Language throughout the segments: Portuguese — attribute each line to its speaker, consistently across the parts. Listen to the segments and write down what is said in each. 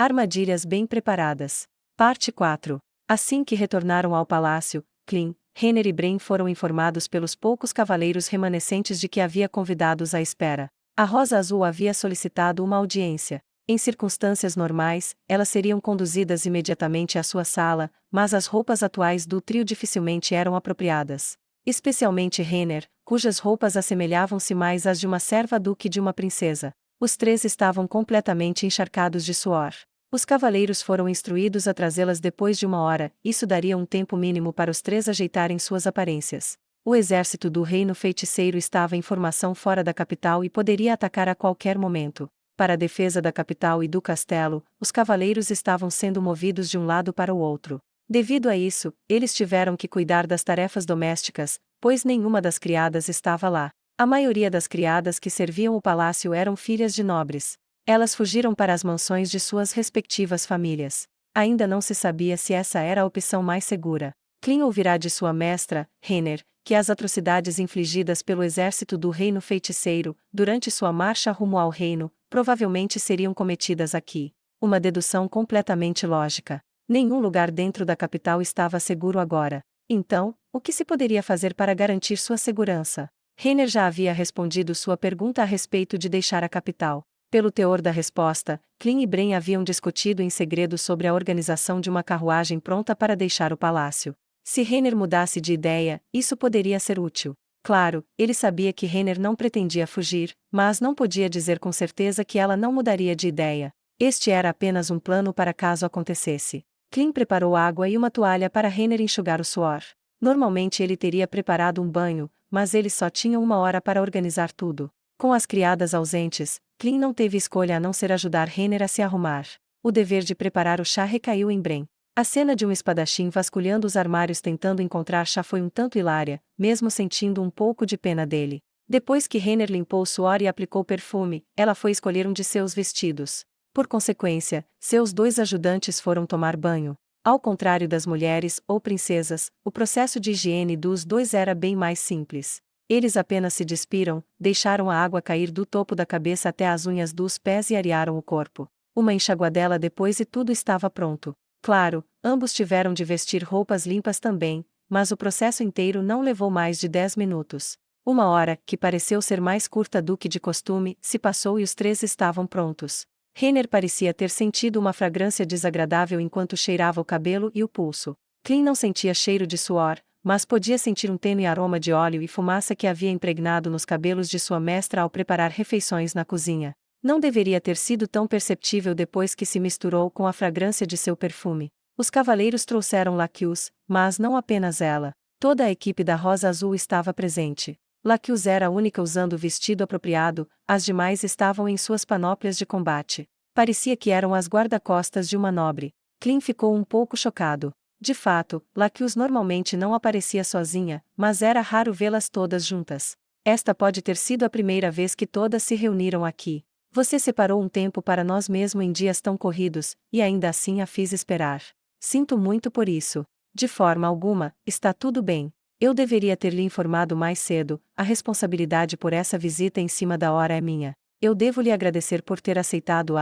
Speaker 1: Armadilhas bem preparadas. Parte 4. Assim que retornaram ao palácio, Clem, Renner e Bren foram informados pelos poucos cavaleiros remanescentes de que havia convidados à espera. A Rosa Azul havia solicitado uma audiência. Em circunstâncias normais, elas seriam conduzidas imediatamente à sua sala, mas as roupas atuais do trio dificilmente eram apropriadas. Especialmente Renner, cujas roupas assemelhavam-se mais às de uma serva que de uma princesa. Os três estavam completamente encharcados de suor. Os cavaleiros foram instruídos a trazê-las depois de 1 hora, isso daria um tempo mínimo para os três ajeitarem suas aparências. O exército do reino feiticeiro estava em formação fora da capital e poderia atacar a qualquer momento. Para a defesa da capital e do castelo, os cavaleiros estavam sendo movidos de um lado para o outro. Devido a isso, eles tiveram que cuidar das tarefas domésticas, pois nenhuma das criadas estava lá. A maioria das criadas que serviam o palácio eram filhas de nobres. Elas fugiram para as mansões de suas respectivas famílias. Ainda não se sabia se essa era a opção mais segura. Clem ouvirá de sua mestra, Renner, que as atrocidades infligidas pelo exército do reino feiticeiro, durante sua marcha rumo ao reino, provavelmente seriam cometidas aqui. Uma dedução completamente lógica. Nenhum lugar dentro da capital estava seguro agora. Então, o que se poderia fazer para garantir sua segurança? Renner já havia respondido sua pergunta a respeito de deixar a capital. Pelo teor da resposta, Clem e Bren haviam discutido em segredo sobre a organização de uma carruagem pronta para deixar o palácio. Se Renner mudasse de ideia, isso poderia ser útil. Claro, ele sabia que Renner não pretendia fugir, mas não podia dizer com certeza que ela não mudaria de ideia. Este era apenas um plano para caso acontecesse. Clem preparou água e uma toalha para Renner enxugar o suor. Normalmente ele teria preparado um banho, mas eles só tinham 1 hora para organizar tudo. Com as criadas ausentes, Clem não teve escolha a não ser ajudar Renner a se arrumar. O dever de preparar o chá recaiu em Bren. A cena de um espadachim vasculhando os armários tentando encontrar chá foi um tanto hilária, mesmo sentindo um pouco de pena dele. Depois que Renner limpou o suor e aplicou perfume, ela foi escolher um de seus vestidos. Por consequência, seus 2 ajudantes foram tomar banho. Ao contrário das mulheres ou princesas, o processo de higiene dos 2 era bem mais simples. Eles apenas se despiram, deixaram a água cair do topo da cabeça até as unhas dos pés e arearam o corpo. Uma enxaguadela depois e tudo estava pronto. Claro, ambos tiveram de vestir roupas limpas também, mas o processo inteiro não levou mais de 10 minutos. 1 hora, que pareceu ser mais curta do que de costume, se passou e os três estavam prontos. Renner parecia ter sentido uma fragrância desagradável enquanto cheirava o cabelo e o pulso. Clem não sentia cheiro de suor, mas podia sentir um tênue aroma de óleo e fumaça que havia impregnado nos cabelos de sua mestra ao preparar refeições na cozinha. Não deveria ter sido tão perceptível depois que se misturou com a fragrância de seu perfume. Os cavaleiros trouxeram Laqueus, mas não apenas ela. Toda a equipe da Rosa Azul estava presente. Laqueus era a única usando o vestido apropriado, as demais estavam em suas panóplias de combate. Parecia que eram as guarda-costas de uma nobre. Clem ficou um pouco chocado. De fato, Laqueus normalmente não aparecia sozinha, mas era raro vê-las todas juntas. Esta pode ter sido a primeira vez que todas se reuniram aqui. Você separou um tempo para nós mesmo em dias tão corridos, e ainda assim a fiz esperar. Sinto muito por isso. De forma alguma, está tudo bem. Eu deveria ter lhe informado mais cedo, a responsabilidade por essa visita em cima da hora é minha. Eu devo lhe agradecer por ter aceitado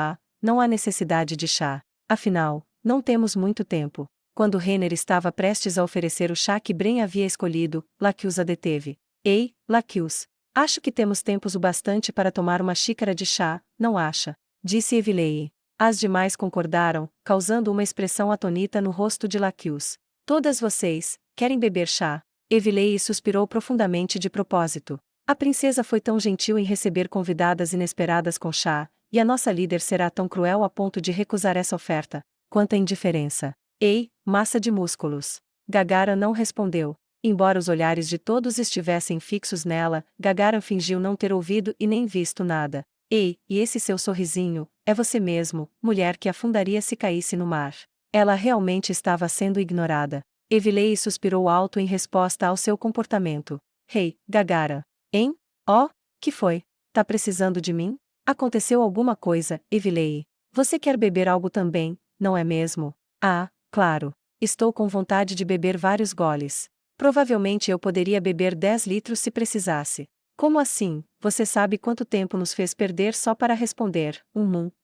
Speaker 1: não há necessidade de chá. Afinal, não temos muito tempo. Quando Renner estava prestes a oferecer o chá que Bren havia escolhido, Laqueus a deteve. Ei, Laqueus. Acho que temos tempos o bastante para tomar uma xícara de chá, não acha? Disse Eveleigh. As demais concordaram, causando uma expressão atônita no rosto de Laqueus. Todas vocês, querem beber chá? Eveleigh suspirou profundamente de propósito. A princesa foi tão gentil em receber convidadas inesperadas com chá, e a nossa líder será tão cruel a ponto de recusar essa oferta. Quanta indiferença. Ei, massa de músculos. Gagara não respondeu. Embora os olhares de todos estivessem fixos nela, Gagara fingiu não ter ouvido e nem visto nada. Ei, e esse seu sorrisinho, é você mesmo, mulher que afundaria se caísse no mar. Ela realmente estava sendo ignorada. Eveleigh suspirou alto em resposta ao seu comportamento. Hey, Gagara. Hein? Oh, que foi? Tá precisando de mim? Aconteceu alguma coisa, Eveleigh? Você quer beber algo também, não é mesmo? Ah, claro. Estou com vontade de beber vários goles. Provavelmente eu poderia beber 10 litros se precisasse. Como assim? Você sabe quanto tempo nos fez perder só para responder,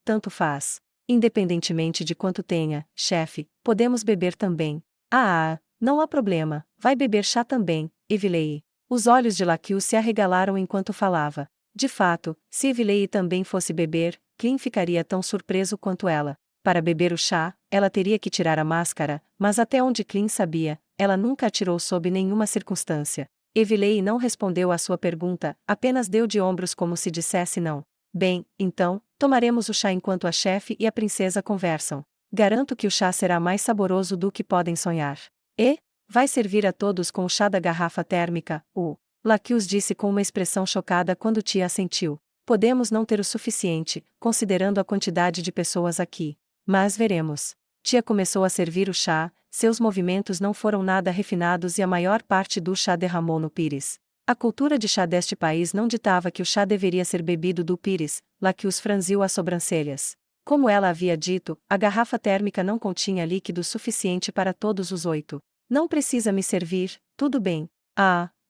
Speaker 1: tanto faz. Independentemente de quanto tenha, chefe, podemos beber também. Não há problema, vai beber chá também, Evilei. Os olhos de Lakius se arregalaram enquanto falava. De fato, se Evilei também fosse beber, Clint ficaria tão surpreso quanto ela. Para beber o chá, ela teria que tirar a máscara, mas até onde Clint sabia, ela nunca a tirou sob nenhuma circunstância. Evilei não respondeu à sua pergunta, apenas deu de ombros como se dissesse não. Bem, então, tomaremos o chá enquanto a chefe e a princesa conversam. Garanto que o chá será mais saboroso do que podem sonhar. E? Vai servir a todos com o chá da garrafa térmica, Lakius disse com uma expressão chocada quando Tia assentiu. Podemos não ter o suficiente, considerando a quantidade de pessoas aqui. Mas veremos. Tia começou a servir o chá, seus movimentos não foram nada refinados e a maior parte do chá derramou no pires. A cultura de chá deste país não ditava que o chá deveria ser bebido do pires, Lakius franziu as sobrancelhas. Como ela havia dito, a garrafa térmica não continha líquido suficiente para todos os 8. Não precisa me servir, tudo bem.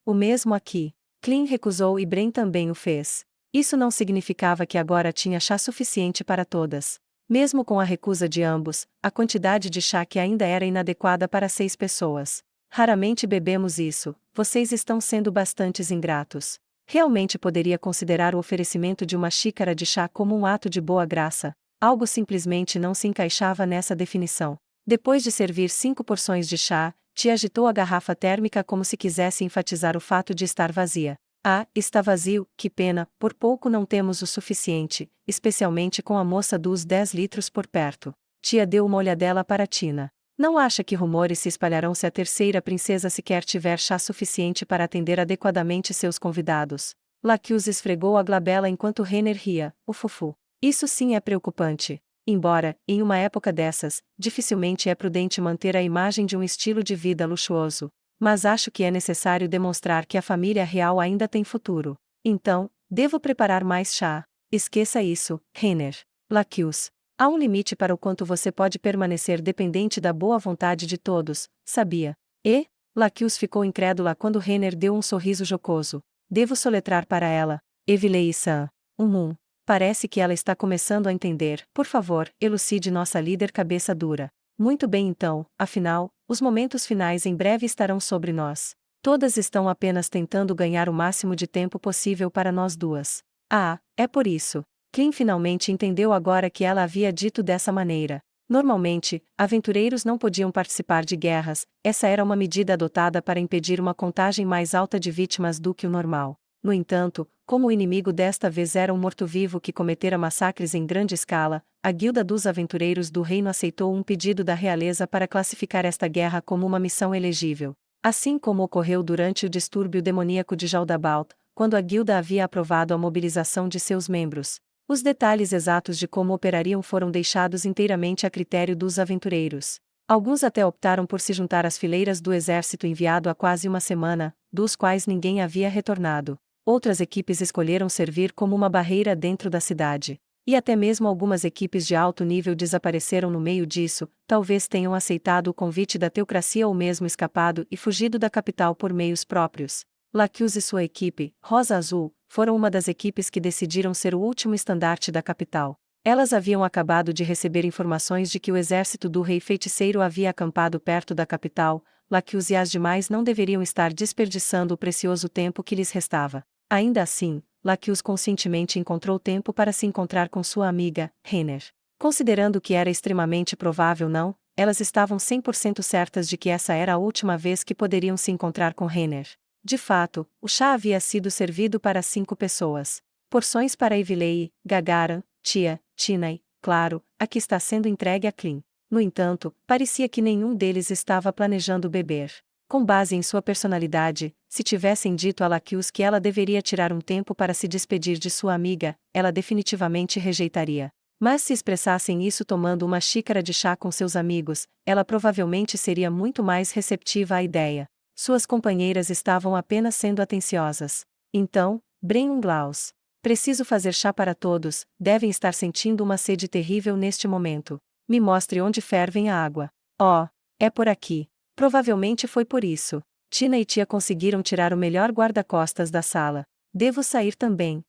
Speaker 1: O mesmo aqui. Clint recusou e Bren também o fez. Isso não significava que agora tinha chá suficiente para todas. Mesmo com a recusa de ambos, a quantidade de chá que ainda era inadequada para 6 pessoas. Raramente bebemos isso, vocês estão sendo bastante ingratos. Realmente poderia considerar o oferecimento de uma xícara de chá como um ato de boa graça. Algo simplesmente não se encaixava nessa definição. Depois de servir 5 porções de chá, Tia agitou a garrafa térmica como se quisesse enfatizar o fato de estar vazia. Está vazio, que pena, por pouco não temos o suficiente, especialmente com a moça dos 10 litros por perto. Tia deu uma olhadela para Tina. Não acha que rumores se espalharão se a terceira princesa sequer tiver chá suficiente para atender adequadamente seus convidados? Lakius esfregou a glabela enquanto Renner ria, o fufu. Isso sim é preocupante. Embora, em uma época dessas, dificilmente é prudente manter a imagem de um estilo de vida luxuoso. Mas acho que é necessário demonstrar que a família real ainda tem futuro. Então, devo preparar mais chá. Esqueça isso, Renner. Lakius. Há um limite para o quanto você pode permanecer dependente da boa vontade de todos, sabia? Lakius ficou incrédula quando Renner deu um sorriso jocoso. Devo soletrar para ela. Evilei-san. Parece que ela está começando a entender. Por favor, elucide nossa líder cabeça dura. Muito bem então, afinal, os momentos finais em breve estarão sobre nós. Todas estão apenas tentando ganhar o máximo de tempo possível para nós duas. É por isso. Clint finalmente entendeu agora que ela havia dito dessa maneira. Normalmente, aventureiros não podiam participar de guerras, essa era uma medida adotada para impedir uma contagem mais alta de vítimas do que o normal. No entanto, como o inimigo desta vez era um morto-vivo que cometera massacres em grande escala, a Guilda dos Aventureiros do Reino aceitou um pedido da realeza para classificar esta guerra como uma missão elegível. Assim como ocorreu durante o distúrbio demoníaco de Jaldabaoth, quando a Guilda havia aprovado a mobilização de seus membros. Os detalhes exatos de como operariam foram deixados inteiramente a critério dos aventureiros. Alguns até optaram por se juntar às fileiras do exército enviado há quase uma semana, dos quais ninguém havia retornado. Outras equipes escolheram servir como uma barreira dentro da cidade. E até mesmo algumas equipes de alto nível desapareceram no meio disso, talvez tenham aceitado o convite da teocracia ou mesmo escapado e fugido da capital por meios próprios. Lakius e sua equipe, Rosa Azul, foram uma das equipes que decidiram ser o último estandarte da capital. Elas haviam acabado de receber informações de que o exército do rei feiticeiro havia acampado perto da capital. Lakius e as demais não deveriam estar desperdiçando o precioso tempo que lhes restava. Ainda assim, Lakius conscientemente encontrou tempo para se encontrar com sua amiga, Renner. Considerando que era extremamente provável não, elas estavam 100% certas de que essa era a última vez que poderiam se encontrar com Renner. De fato, o chá havia sido servido para 5 pessoas. Porções para Evilei, Gagaran, Tia, Tina e, claro, a que está sendo entregue a Clint. No entanto, parecia que nenhum deles estava planejando beber. Com base em sua personalidade, se tivessem dito a Lakius que ela deveria tirar um tempo para se despedir de sua amiga, ela definitivamente rejeitaria. Mas se expressassem isso tomando uma xícara de chá com seus amigos, ela provavelmente seria muito mais receptiva à ideia. Suas companheiras estavam apenas sendo atenciosas. Então, Bren Glaus. Preciso fazer chá para todos, devem estar sentindo uma sede terrível neste momento. Me mostre onde fervem a água. É por aqui. Provavelmente foi por isso. Tina e Tia conseguiram tirar o melhor guarda-costas da sala. Devo sair também.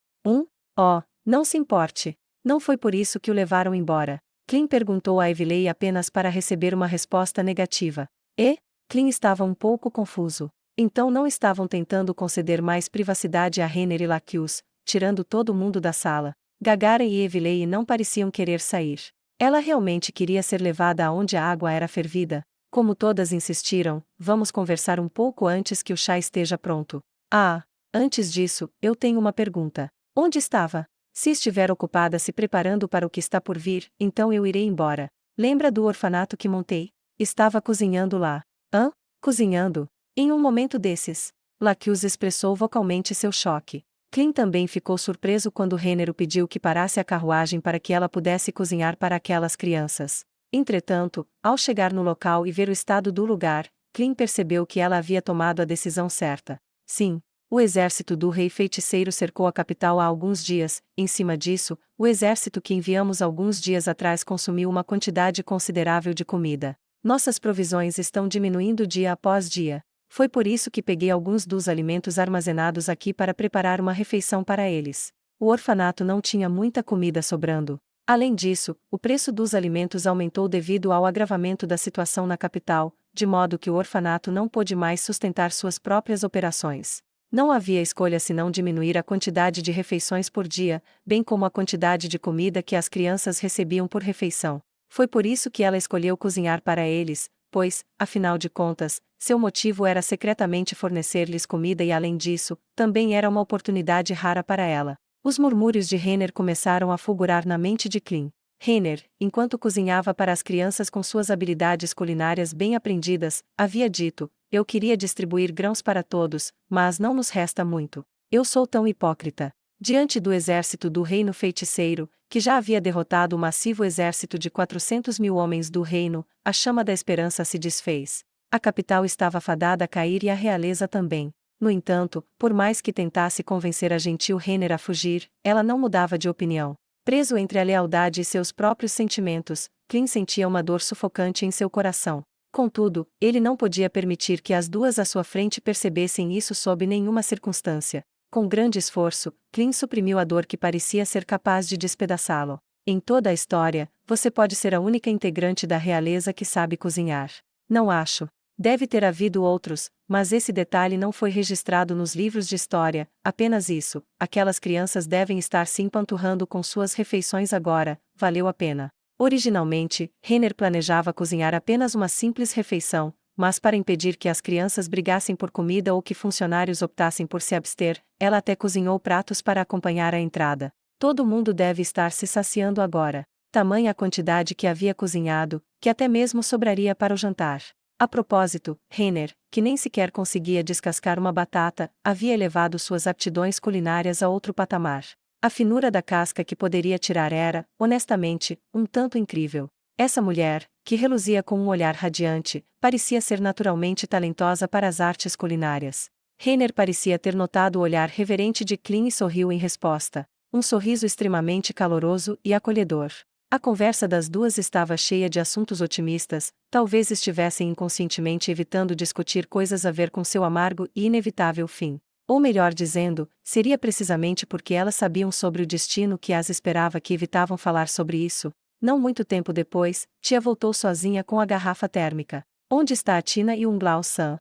Speaker 1: Não se importe. Não foi por isso que o levaram embora. Clean perguntou a Evelyn apenas para receber uma resposta negativa. E? Clean estava um pouco confuso. Então não estavam tentando conceder mais privacidade a Renner e Lacuse, tirando todo mundo da sala. Gagarin e Evelyn não pareciam querer sair. Ela realmente queria ser levada aonde a água era fervida. Como todas insistiram, vamos conversar um pouco antes que o chá esteja pronto. Ah, antes disso, eu tenho uma pergunta. Onde estava? Se estiver ocupada se preparando para o que está por vir, então eu irei embora. Lembra do orfanato que montei? Estava cozinhando lá. Hã? Cozinhando? Em um momento desses, Lacuse expressou vocalmente seu choque. Clean também ficou surpreso quando Renner o pediu que parasse a carruagem para que ela pudesse cozinhar para aquelas crianças. Entretanto, ao chegar no local e ver o estado do lugar, Clean percebeu que ela havia tomado a decisão certa. Sim, o exército do rei feiticeiro cercou a capital há alguns dias. Em cima disso, o exército que enviamos alguns dias atrás consumiu uma quantidade considerável de comida. Nossas provisões estão diminuindo dia após dia. Foi por isso que peguei alguns dos alimentos armazenados aqui para preparar uma refeição para eles. O orfanato não tinha muita comida sobrando. Além disso, o preço dos alimentos aumentou devido ao agravamento da situação na capital, de modo que o orfanato não pôde mais sustentar suas próprias operações. Não havia escolha senão diminuir a quantidade de refeições por dia, bem como a quantidade de comida que as crianças recebiam por refeição. Foi por isso que ela escolheu cozinhar para eles, pois, afinal de contas, seu motivo era secretamente fornecer-lhes comida e além disso, também era uma oportunidade rara para ela. Os murmúrios de Renner começaram a fulgurar na mente de Clean. Renner, enquanto cozinhava para as crianças com suas habilidades culinárias bem aprendidas, havia dito: eu queria distribuir grãos para todos, mas não nos resta muito. Eu sou tão hipócrita. Diante do exército do reino feiticeiro, que já havia derrotado o massivo exército de 400.000 homens do reino, a chama da esperança se desfez. A capital estava fadada a cair e a realeza também. No entanto, por mais que tentasse convencer a gentil Renner a fugir, ela não mudava de opinião. Preso entre a lealdade e seus próprios sentimentos, Clean sentia uma dor sufocante em seu coração. Contudo, ele não podia permitir que as duas à sua frente percebessem isso sob nenhuma circunstância. Com grande esforço, Clean suprimiu a dor que parecia ser capaz de despedaçá-lo. Em toda a história, você pode ser a única integrante da realeza que sabe cozinhar. Não acho. Deve ter havido outros, mas esse detalhe não foi registrado nos livros de história, apenas isso: aquelas crianças devem estar se empanturrando com suas refeições agora, valeu a pena. Originalmente, Renner planejava cozinhar apenas uma simples refeição, mas para impedir que as crianças brigassem por comida ou que funcionários optassem por se abster, ela até cozinhou pratos para acompanhar a entrada. Todo mundo deve estar se saciando agora. Tamanha a quantidade que havia cozinhado, que até mesmo sobraria para o jantar. A propósito, Renner, que nem sequer conseguia descascar uma batata, havia elevado suas aptidões culinárias a outro patamar. A finura da casca que poderia tirar era, honestamente, um tanto incrível. Essa mulher, que reluzia com um olhar radiante, parecia ser naturalmente talentosa para as artes culinárias. Renner parecia ter notado o olhar reverente de Clean e sorriu em resposta. Um sorriso extremamente caloroso e acolhedor. A conversa das duas estava cheia de assuntos otimistas, talvez estivessem inconscientemente evitando discutir coisas a ver com seu amargo e inevitável fim. Ou melhor dizendo, seria precisamente porque elas sabiam sobre o destino que as esperava que evitavam falar sobre isso. Não muito tempo depois, tia voltou sozinha com a garrafa térmica. Onde está a Tina e o Nglau-san?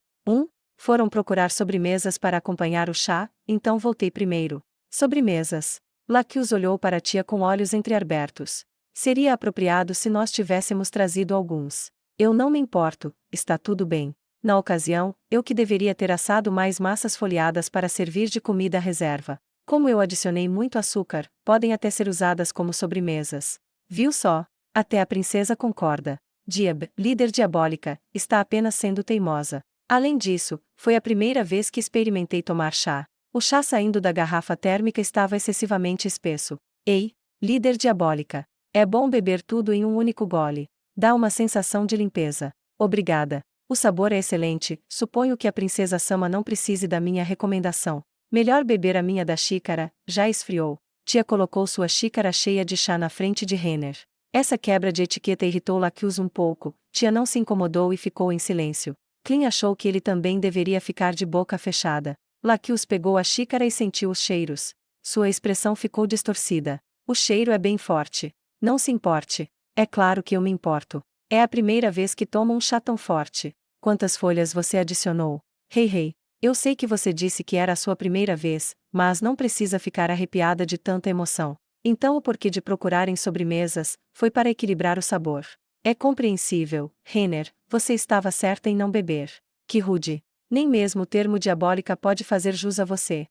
Speaker 1: Foram procurar sobremesas para acompanhar o chá, então voltei primeiro. Sobremesas. Lacuse olhou para a tia com olhos entreabertos. Seria apropriado se nós tivéssemos trazido alguns. Eu não me importo, está tudo bem. Na ocasião, eu que deveria ter assado mais massas folheadas para servir de comida à reserva. Como eu adicionei muito açúcar, podem até ser usadas como sobremesas. Viu só? Até a princesa concorda. Diab, líder diabólica, está apenas sendo teimosa. Além disso, foi a primeira vez que experimentei tomar chá. O chá saindo da garrafa térmica estava excessivamente espesso. Ei, líder diabólica. É bom beber tudo em um único gole. Dá uma sensação de limpeza. Obrigada. O sabor é excelente, suponho que a princesa Sama não precise da minha recomendação. Melhor beber a minha da xícara, já esfriou. Tia colocou sua xícara cheia de chá na frente de Renner. Essa quebra de etiqueta irritou Lacuse um pouco, tia não se incomodou e ficou em silêncio. Clean achou que ele também deveria ficar de boca fechada. Lacuse pegou a xícara e sentiu os cheiros. Sua expressão ficou distorcida. O cheiro é bem forte. Não se importe. É claro que eu me importo. É a primeira vez que tomo um chá tão forte. Quantas folhas você adicionou? Hey, eu sei que você disse que era a sua primeira vez, mas não precisa ficar arrepiada de tanta emoção. Então o porquê de procurarem sobremesas foi para equilibrar o sabor. É compreensível, Renner, você estava certa em não beber. Que rude. Nem mesmo o termo diabólica pode fazer jus a você.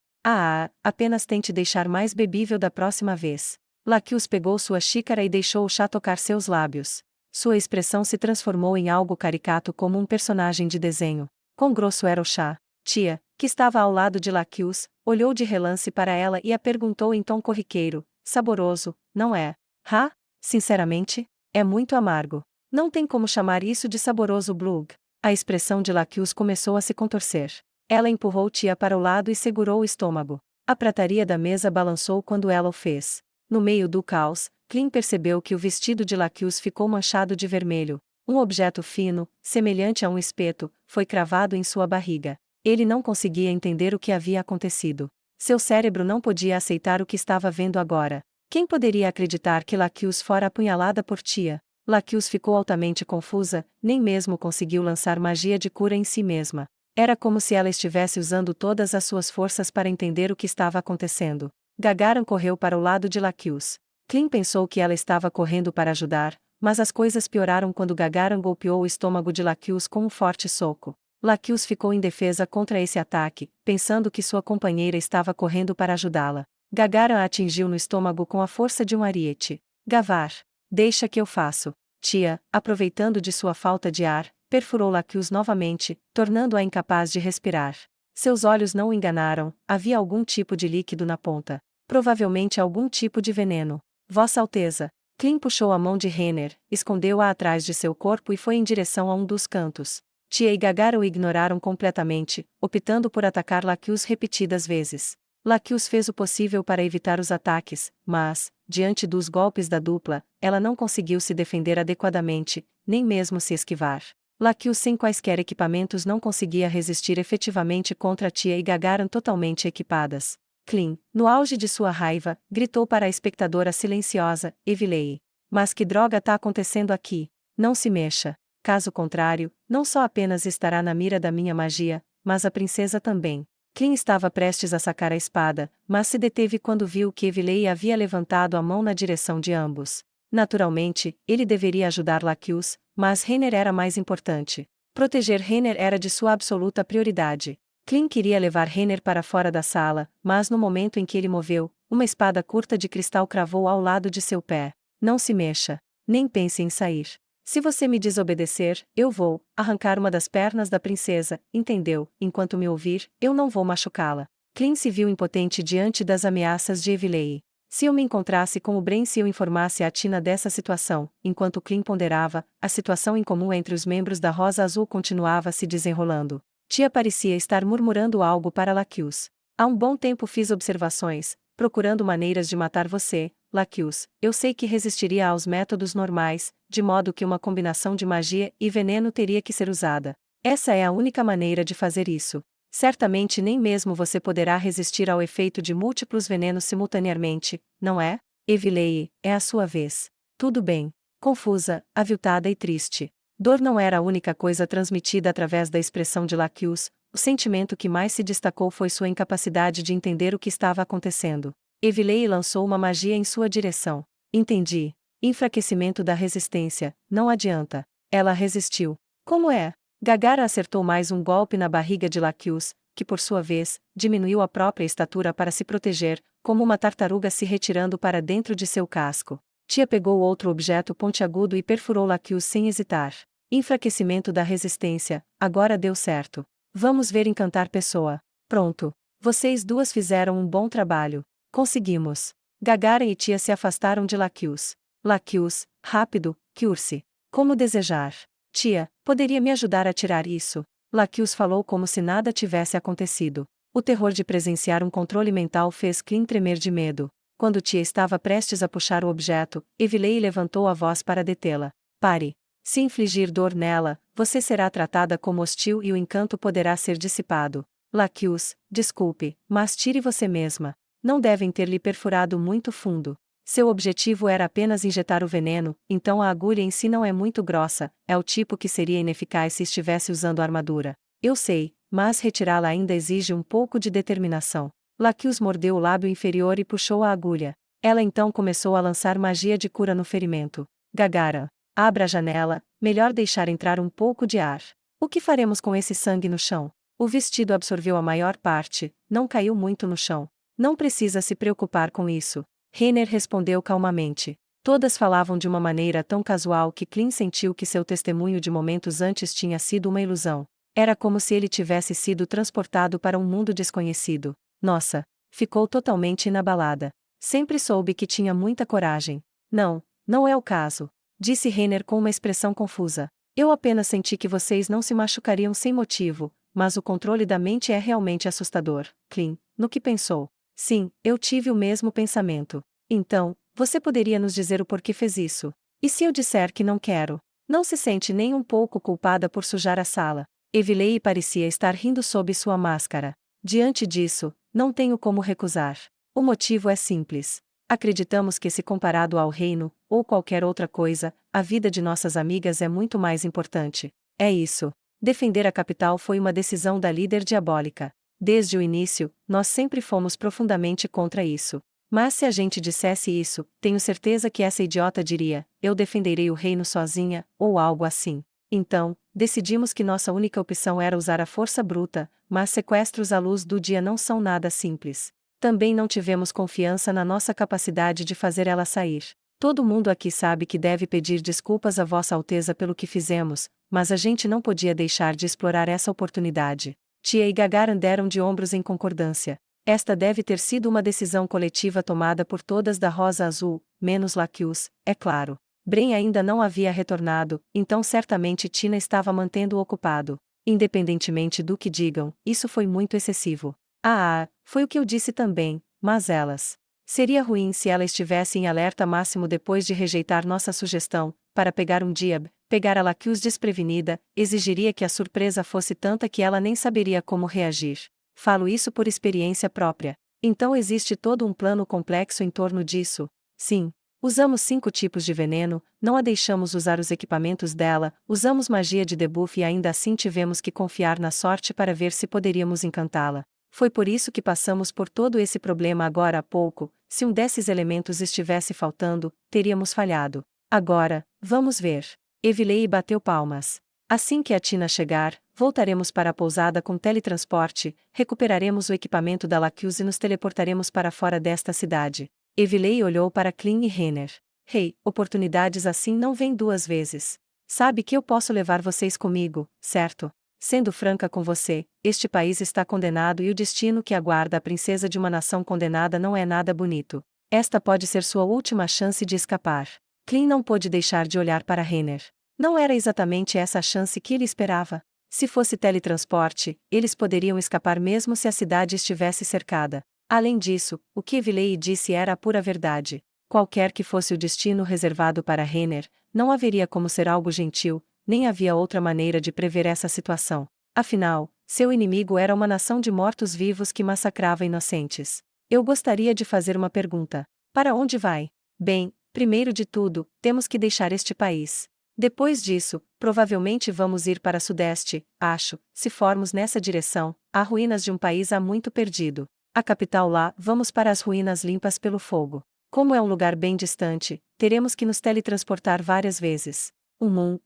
Speaker 1: Apenas tente deixar mais bebível da próxima vez. Lacuse pegou sua xícara e deixou o chá tocar seus lábios. Sua expressão se transformou em algo caricato como um personagem de desenho. Quão grosso era o chá? Tia, que estava ao lado de Lacuse, olhou de relance para ela e a perguntou em tom corriqueiro: saboroso, não é? Sinceramente, é muito amargo. Não tem como chamar isso de saboroso, Blug. A expressão de Lacuse começou a se contorcer. Ela empurrou Tia para o lado e segurou o estômago. A prataria da mesa balançou quando ela o fez. No meio do caos, Clint percebeu que o vestido de Lacuse ficou manchado de vermelho. Um objeto fino, semelhante a um espeto, foi cravado em sua barriga. Ele não conseguia entender o que havia acontecido. Seu cérebro não podia aceitar o que estava vendo agora. Quem poderia acreditar que Lacuse fora apunhalada por Tia? Lacuse ficou altamente confusa, nem mesmo conseguiu lançar magia de cura em si mesma. Era como se ela estivesse usando todas as suas forças para entender o que estava acontecendo. Gagarin correu para o lado de Lacuse. Clint pensou que ela estava correndo para ajudar, mas as coisas pioraram quando Gagarin golpeou o estômago de Lacuse com um forte soco. Lacuse ficou indefesa contra esse ataque, pensando que sua companheira estava correndo para ajudá-la. Gagarin a atingiu no estômago com a força de um ariete. Gavar. Deixa que eu faço. Tia, aproveitando de sua falta de ar, perfurou Lacuse novamente, tornando-a incapaz de respirar. Seus olhos não o enganaram, havia algum tipo de líquido na ponta. Provavelmente algum tipo de veneno. Vossa Alteza. Clint puxou a mão de Renner, escondeu-a atrás de seu corpo e foi em direção a um dos cantos. Tia e Gagarin o ignoraram completamente, optando por atacar Lacuse repetidas vezes. Lacuse fez o possível para evitar os ataques, mas, diante dos golpes da dupla, ela não conseguiu se defender adequadamente, nem mesmo se esquivar. Lacuse sem quaisquer equipamentos não conseguia resistir efetivamente contra Tia e Gagarin totalmente equipadas. Clint, no auge de sua raiva, gritou para a espectadora silenciosa, Evilei. Mas que droga tá acontecendo aqui? Não se mexa. Caso contrário, não só apenas estará na mira da minha magia, mas a princesa também. Clint estava prestes a sacar a espada, mas se deteve quando viu que Evilei havia levantado a mão na direção de ambos. Naturalmente, ele deveria ajudar Lacuse, mas Renner era mais importante. Proteger Renner era de sua absoluta prioridade. Clint queria levar Renner para fora da sala, mas no momento em que ele moveu, uma espada curta de cristal cravou ao lado de seu pé. Não se mexa. Nem pense em sair. Se você me desobedecer, eu vou arrancar uma das pernas da princesa, entendeu? Enquanto me ouvir, eu não vou machucá-la. Clint se viu impotente diante das ameaças de Evilei. Se eu me encontrasse com o Bren, se eu informasse a Tina dessa situação, enquanto Clint ponderava, a situação incomum entre os membros da Rosa Azul continuava se desenrolando. Tia parecia estar murmurando algo para Lacuse. Há um bom tempo fiz observações, procurando maneiras de matar você, Lacuse. Eu sei que resistiria aos métodos normais, de modo que uma combinação de magia e veneno teria que ser usada. Essa é a única maneira de fazer isso. Certamente nem mesmo você poderá resistir ao efeito de múltiplos venenos simultaneamente, não é? Evilei, é a sua vez. Tudo bem. Confusa, aviltada e triste. Dor não era a única coisa transmitida através da expressão de Lacuse, o sentimento que mais se destacou foi sua incapacidade de entender o que estava acontecendo. Evilei lançou uma magia em sua direção. Entendi. Enfraquecimento da resistência, não adianta. Ela resistiu. Como é? Gagarin acertou mais um golpe na barriga de Lacuse, que por sua vez, diminuiu a própria estatura para se proteger, como uma tartaruga se retirando para dentro de seu casco. Tia pegou outro objeto pontiagudo e perfurou Lacuse sem hesitar. Enfraquecimento da resistência, agora deu certo. Vamos ver encantar pessoa. Pronto. Vocês duas fizeram um bom trabalho. Conseguimos. Gagarin e Tia se afastaram de Lacuse. Lacuse, rápido, cure-se. Como desejar. Tia, poderia me ajudar a tirar isso? Lacuse falou como se nada tivesse acontecido. O terror de presenciar um controle mental fez Clint tremer de medo. Quando Tia estava prestes a puxar o objeto, Evilei levantou a voz para detê-la. Pare. Se infligir dor nela, você será tratada como hostil e o encanto poderá ser dissipado. Lacuse, desculpe, mas tire você mesma. Não devem ter lhe perfurado muito fundo. Seu objetivo era apenas injetar o veneno, então a agulha em si não é muito grossa, é o tipo que seria ineficaz se estivesse usando armadura. Eu sei, mas retirá-la ainda exige um pouco de determinação. Lacuse mordeu o lábio inferior e puxou a agulha. Ela então começou a lançar magia de cura no ferimento. Gagaran, abra a janela, melhor deixar entrar um pouco de ar. O que faremos com esse sangue no chão? O vestido absorveu a maior parte, não caiu muito no chão. Não precisa se preocupar com isso. Reiner respondeu calmamente. Todas falavam de uma maneira tão casual que Clint sentiu que seu testemunho de momentos antes tinha sido uma ilusão. Era como se ele tivesse sido transportado para um mundo desconhecido. Nossa! Ficou totalmente inabalada. Sempre soube que tinha muita coragem. Não, não é o caso. Disse Reiner com uma expressão confusa. Eu apenas senti que vocês não se machucariam sem motivo, mas o controle da mente é realmente assustador. Clint, no que pensou? Sim, eu tive o mesmo pensamento. Então, você poderia nos dizer o porquê fez isso? E se eu disser que não quero? Não se sente nem um pouco culpada por sujar a sala. Evilei parecia estar rindo sob sua máscara. Diante disso, não tenho como recusar. O motivo é simples. Acreditamos que se comparado ao reino, ou qualquer outra coisa, a vida de nossas amigas é muito mais importante. É isso. Defender a capital foi uma decisão da líder diabólica. Desde o início, nós sempre fomos profundamente contra isso. Mas se a gente dissesse isso, tenho certeza que essa idiota diria: eu defenderei o reino sozinha, ou algo assim. Então, decidimos que nossa única opção era usar a força bruta, mas sequestros à luz do dia não são nada simples. Também não tivemos confiança na nossa capacidade de fazer ela sair. Todo mundo aqui sabe que deve pedir desculpas a Vossa Alteza pelo que fizemos, mas a gente não podia deixar de explorar essa oportunidade. Tia e Gagaran deram de ombros em concordância. Esta deve ter sido uma decisão coletiva tomada por todas da Rosa Azul, menos Lacuse, é claro. Bren ainda não havia retornado, então certamente Tina estava mantendo-o ocupado. Independentemente do que digam, isso foi muito excessivo. Foi o que eu disse também, mas elas. Seria ruim se ela estivesse em alerta máximo depois de rejeitar nossa sugestão, para pegar um Diab, pegar a Lacuse desprevenida, exigiria que a surpresa fosse tanta que ela nem saberia como reagir. Falo isso por experiência própria. Então existe todo um plano complexo em torno disso. Sim. Usamos 5 tipos de veneno, não a deixamos usar os equipamentos dela, usamos magia de debuff e ainda assim tivemos que confiar na sorte para ver se poderíamos encantá-la. Foi por isso que passamos por todo esse problema agora há pouco. Se um desses elementos estivesse faltando, teríamos falhado. Agora, vamos ver. Evilei bateu palmas. Assim que a Tina chegar, voltaremos para a pousada com teletransporte, recuperaremos o equipamento da Lacuse e nos teleportaremos para fora desta cidade. Evilei olhou para Clint e Reiner. Hey, oportunidades assim não vêm 2 vezes. Sabe que eu posso levar vocês comigo, certo? Sendo franca com você, este país está condenado e o destino que aguarda a princesa de uma nação condenada não é nada bonito. Esta pode ser sua última chance de escapar. Clint não pôde deixar de olhar para Reiner. Não era exatamente essa a chance que ele esperava. Se fosse teletransporte, eles poderiam escapar mesmo se a cidade estivesse cercada. Além disso, o que Evilei disse era a pura verdade. Qualquer que fosse o destino reservado para Reiner, não haveria como ser algo gentil, nem havia outra maneira de prever essa situação. Afinal, seu inimigo era uma nação de mortos-vivos que massacrava inocentes. Eu gostaria de fazer uma pergunta. Para onde vai? Bem, primeiro de tudo, temos que deixar este país. Depois disso, provavelmente vamos ir para Sudeste, acho, se formos nessa direção, há ruínas de um país há muito perdido. A capital lá, vamos para as ruínas limpas pelo fogo. Como é um lugar bem distante, teremos que nos teletransportar várias vezes.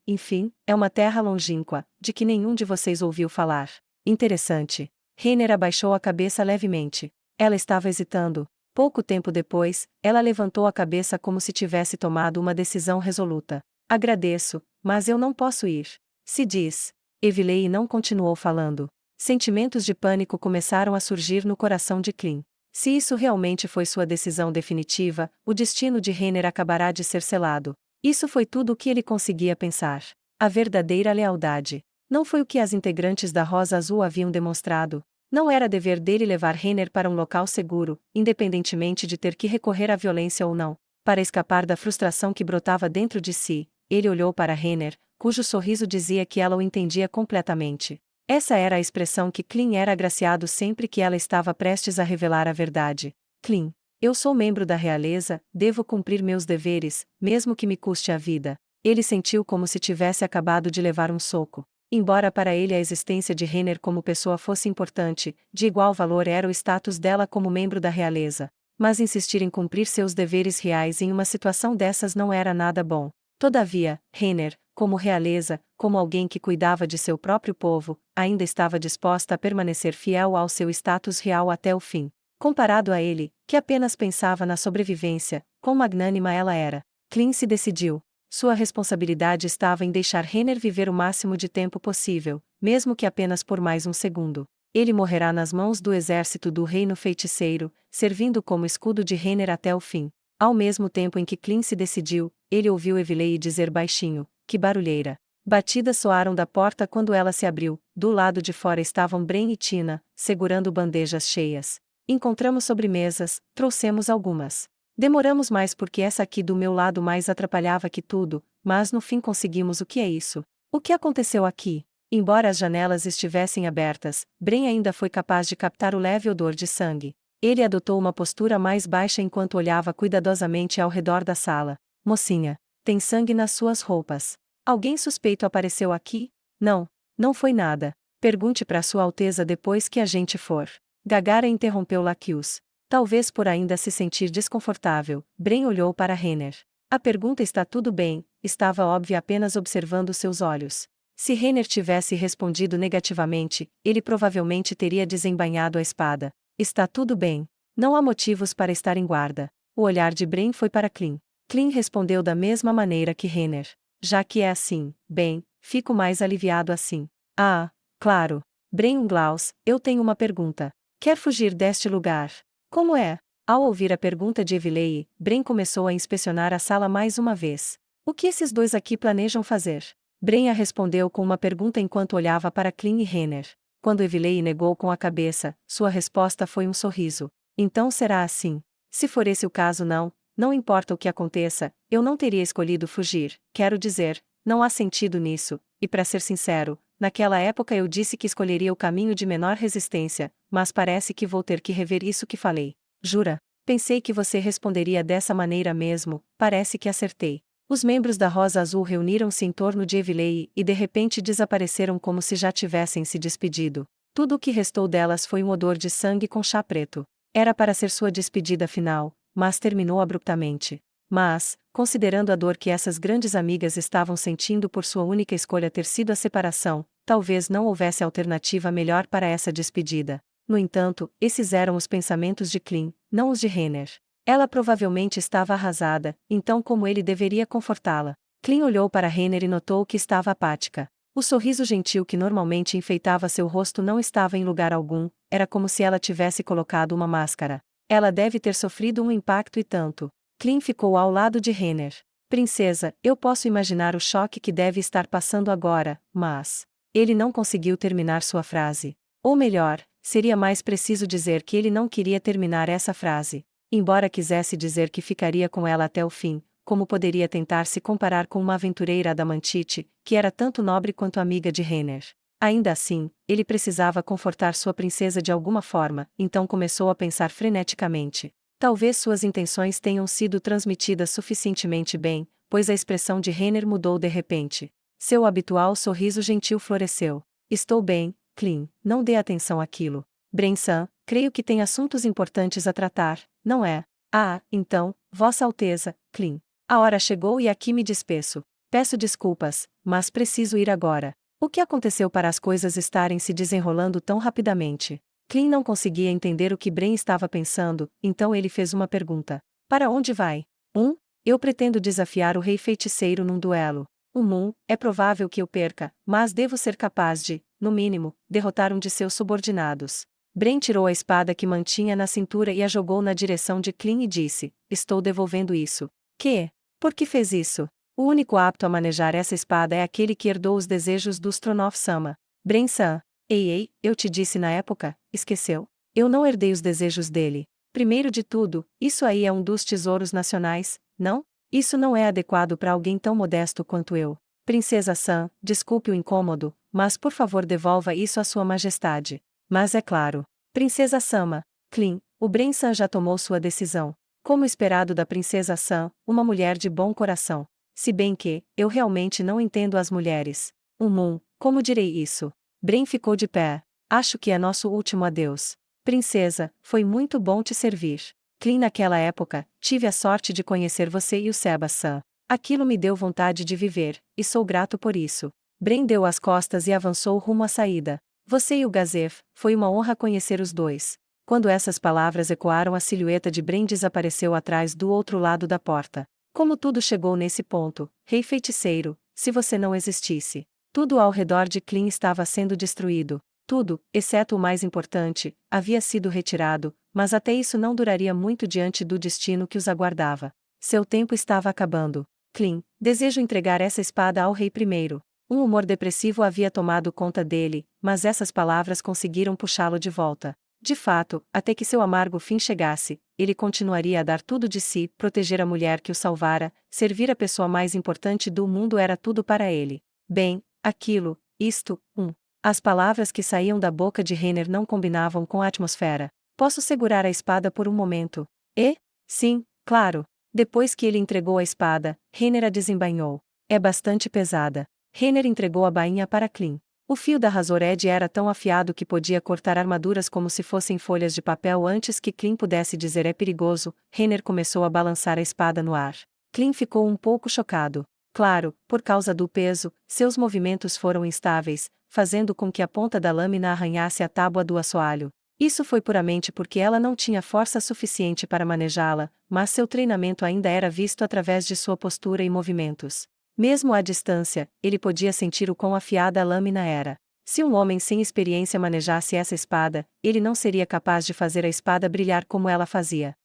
Speaker 1: Enfim, é uma terra longínqua, de que nenhum de vocês ouviu falar. Interessante. Reiner abaixou a cabeça levemente. Ela estava hesitando. Pouco tempo depois, ela levantou a cabeça como se tivesse tomado uma decisão resoluta. Agradeço, mas eu não posso ir. Se diz. Evilei não continuou falando. Sentimentos de pânico começaram a surgir no coração de Clint. Se isso realmente foi sua decisão definitiva, o destino de Reiner acabará de ser selado. Isso foi tudo o que ele conseguia pensar. A verdadeira lealdade. Não foi o que as integrantes da Rosa Azul haviam demonstrado. Não era dever dele levar Reiner para um local seguro, independentemente de ter que recorrer à violência ou não. Para escapar da frustração que brotava dentro de si, ele olhou para Reiner, cujo sorriso dizia que ela o entendia completamente. Essa era a expressão que Clint era agraciado sempre que ela estava prestes a revelar a verdade. Clint. Eu sou membro da realeza, devo cumprir meus deveres, mesmo que me custe a vida. Ele sentiu como se tivesse acabado de levar um soco. Embora para ele a existência de Renner como pessoa fosse importante, de igual valor era o status dela como membro da realeza. Mas insistir em cumprir seus deveres reais em uma situação dessas não era nada bom. Todavia, Renner, como realeza, como alguém que cuidava de seu próprio povo, ainda estava disposta a permanecer fiel ao seu status real até o fim. Comparado a ele, que apenas pensava na sobrevivência, quão magnânima ela era. Clint se decidiu. Sua responsabilidade estava em deixar Renner viver o máximo de tempo possível, mesmo que apenas por mais um segundo. Ele morrerá nas mãos do exército do Reino Feiticeiro, servindo como escudo de Renner até o fim. Ao mesmo tempo em que Clint se decidiu, ele ouviu Evilei dizer baixinho: "Que barulheira!" Batidas soaram da porta quando ela se abriu. Do lado de fora estavam Bren e Tina, segurando bandejas cheias. "Encontramos sobremesas, trouxemos algumas. Demoramos mais porque essa aqui do meu lado mais atrapalhava que tudo, mas no fim conseguimos. O que é isso? O que aconteceu aqui?" Embora as janelas estivessem abertas, Bren ainda foi capaz de captar o leve odor de sangue. Ele adotou uma postura mais baixa enquanto olhava cuidadosamente ao redor da sala. "Mocinha, tem sangue nas suas roupas. Alguém suspeito apareceu aqui?" "Não, não foi nada. Pergunte para Sua Alteza depois que a gente for." Gagara interrompeu Laquius. Talvez por ainda se sentir desconfortável, Bren olhou para Renner. A pergunta "está tudo bem" estava óbvia apenas observando seus olhos. Se Renner tivesse respondido negativamente, ele provavelmente teria desembainhado a espada. "Está tudo bem. Não há motivos para estar em guarda." O olhar de Bren foi para Clint. Clint respondeu da mesma maneira que Renner. "Já que é assim, bem, fico mais aliviado assim." "Ah, claro. Bren Unglaus, eu tenho uma pergunta. Quer fugir deste lugar?" "Como é?" Ao ouvir a pergunta de Evilei, Bren começou a inspecionar a sala mais uma vez. "O que esses dois aqui planejam fazer?" Bren a respondeu com uma pergunta enquanto olhava para Clint e Renner. Quando Evilei negou com a cabeça, sua resposta foi um sorriso. "Então será assim. Se for esse o caso, não importa o que aconteça, eu não teria escolhido fugir. Quero dizer, não há sentido nisso, e para ser sincero, naquela época eu disse que escolheria o caminho de menor resistência, mas parece que vou ter que rever isso que falei." "Jura? Pensei que você responderia dessa maneira mesmo, parece que acertei." Os membros da Rosa Azul reuniram-se em torno de Evilei e de repente desapareceram como se já tivessem se despedido. Tudo o que restou delas foi um odor de sangue com chá preto. Era para ser sua despedida final, mas terminou abruptamente. Mas, considerando a dor que essas grandes amigas estavam sentindo por sua única escolha ter sido a separação, talvez não houvesse alternativa melhor para essa despedida. No entanto, esses eram os pensamentos de Clint, não os de Renner. Ela provavelmente estava arrasada, então como ele deveria confortá-la? Clint olhou para Renner e notou que estava apática. O sorriso gentil que normalmente enfeitava seu rosto não estava em lugar algum, era como se ela tivesse colocado uma máscara. Ela deve ter sofrido um impacto e tanto. Clint ficou ao lado de Renner. "Princesa, eu posso imaginar o choque que deve estar passando agora, mas..." Ele não conseguiu terminar sua frase. Ou melhor, seria mais preciso dizer que ele não queria terminar essa frase. Embora quisesse dizer que ficaria com ela até o fim, como poderia tentar se comparar com uma aventureira adamantite, que era tanto nobre quanto amiga de Renner? Ainda assim, ele precisava confortar sua princesa de alguma forma, então começou a pensar freneticamente. Talvez suas intenções tenham sido transmitidas suficientemente bem, pois a expressão de Renner mudou de repente. Seu habitual sorriso gentil floresceu. "Estou bem, Clint, não dê atenção àquilo. Bren-san, creio que tem assuntos importantes a tratar, não é?" "Ah, então, Vossa Alteza, Clint. A hora chegou e aqui me despeço. Peço desculpas, mas preciso ir agora." O que aconteceu para as coisas estarem se desenrolando tão rapidamente? Clint não conseguia entender o que Bren estava pensando, então ele fez uma pergunta. "Para onde vai?" Eu pretendo desafiar o Rei Feiticeiro num duelo." É provável que eu perca, mas devo ser capaz de, no mínimo, derrotar um de seus subordinados." Bren tirou a espada que mantinha na cintura e a jogou na direção de Clint e disse: "Estou devolvendo isso." "Que? Por que fez isso?" "O único apto a manejar essa espada é aquele que herdou os desejos do Stronoff-sama." "Bren-san." Ei, eu te disse na época, esqueceu? Eu não herdei os desejos dele. Primeiro de tudo, isso aí é um dos tesouros nacionais, não? Isso não é adequado para alguém tão modesto quanto eu." "Princesa San, desculpe o incômodo, mas por favor devolva isso à Sua Majestade." "Mas é claro." "Princesa Sama." Clint, O Bren San já tomou sua decisão. Como esperado da princesa San, uma mulher de bom coração. Se bem que, eu realmente não entendo as mulheres. Como direi isso? Bren ficou de pé. Acho que é nosso último adeus. Princesa, foi muito bom te servir. Clean, naquela época, tive a sorte de conhecer você e o Seba-san. Aquilo me deu vontade de viver, e sou grato por isso. Bren deu as costas e avançou rumo à saída. Você e o Gazef, foi uma honra conhecer os dois. Quando essas palavras ecoaram, a silhueta de Bren desapareceu atrás do outro lado da porta. Como tudo chegou nesse ponto, Rei Feiticeiro, se você não existisse? Tudo ao redor de Clean estava sendo destruído. Tudo, exceto o mais importante, havia sido retirado, mas até isso não duraria muito diante do destino que os aguardava. Seu tempo estava acabando. Clean, desejo entregar essa espada ao rei primeiro. Um humor depressivo havia tomado conta dele, mas essas palavras conseguiram puxá-lo de volta. De fato, até que seu amargo fim chegasse, ele continuaria a dar tudo de si, proteger a mulher que o salvara, servir a pessoa mais importante do mundo era tudo para ele. Bem, As palavras que saíam da boca de Reiner não combinavam com a atmosfera. Posso segurar a espada por um momento? Sim, claro. Depois que ele entregou a espada, Reiner a desembainhou. É bastante pesada. Reiner entregou a bainha para Clean. O fio da Razorhead era tão afiado que podia cortar armaduras como se fossem folhas de papel. Antes que Clean pudesse dizer é perigoso, Reiner começou a balançar a espada no ar. Clean ficou um pouco chocado. Claro, por causa do peso, seus movimentos foram instáveis, fazendo com que a ponta da lâmina arranhasse a tábua do assoalho. Isso foi puramente porque ela não tinha força suficiente para manejá-la, mas seu treinamento ainda era visto através de sua postura e movimentos. Mesmo à distância, ele podia sentir o quão afiada a lâmina era. Se um homem sem experiência manejasse essa espada, ele não seria capaz de fazer a espada brilhar como ela fazia.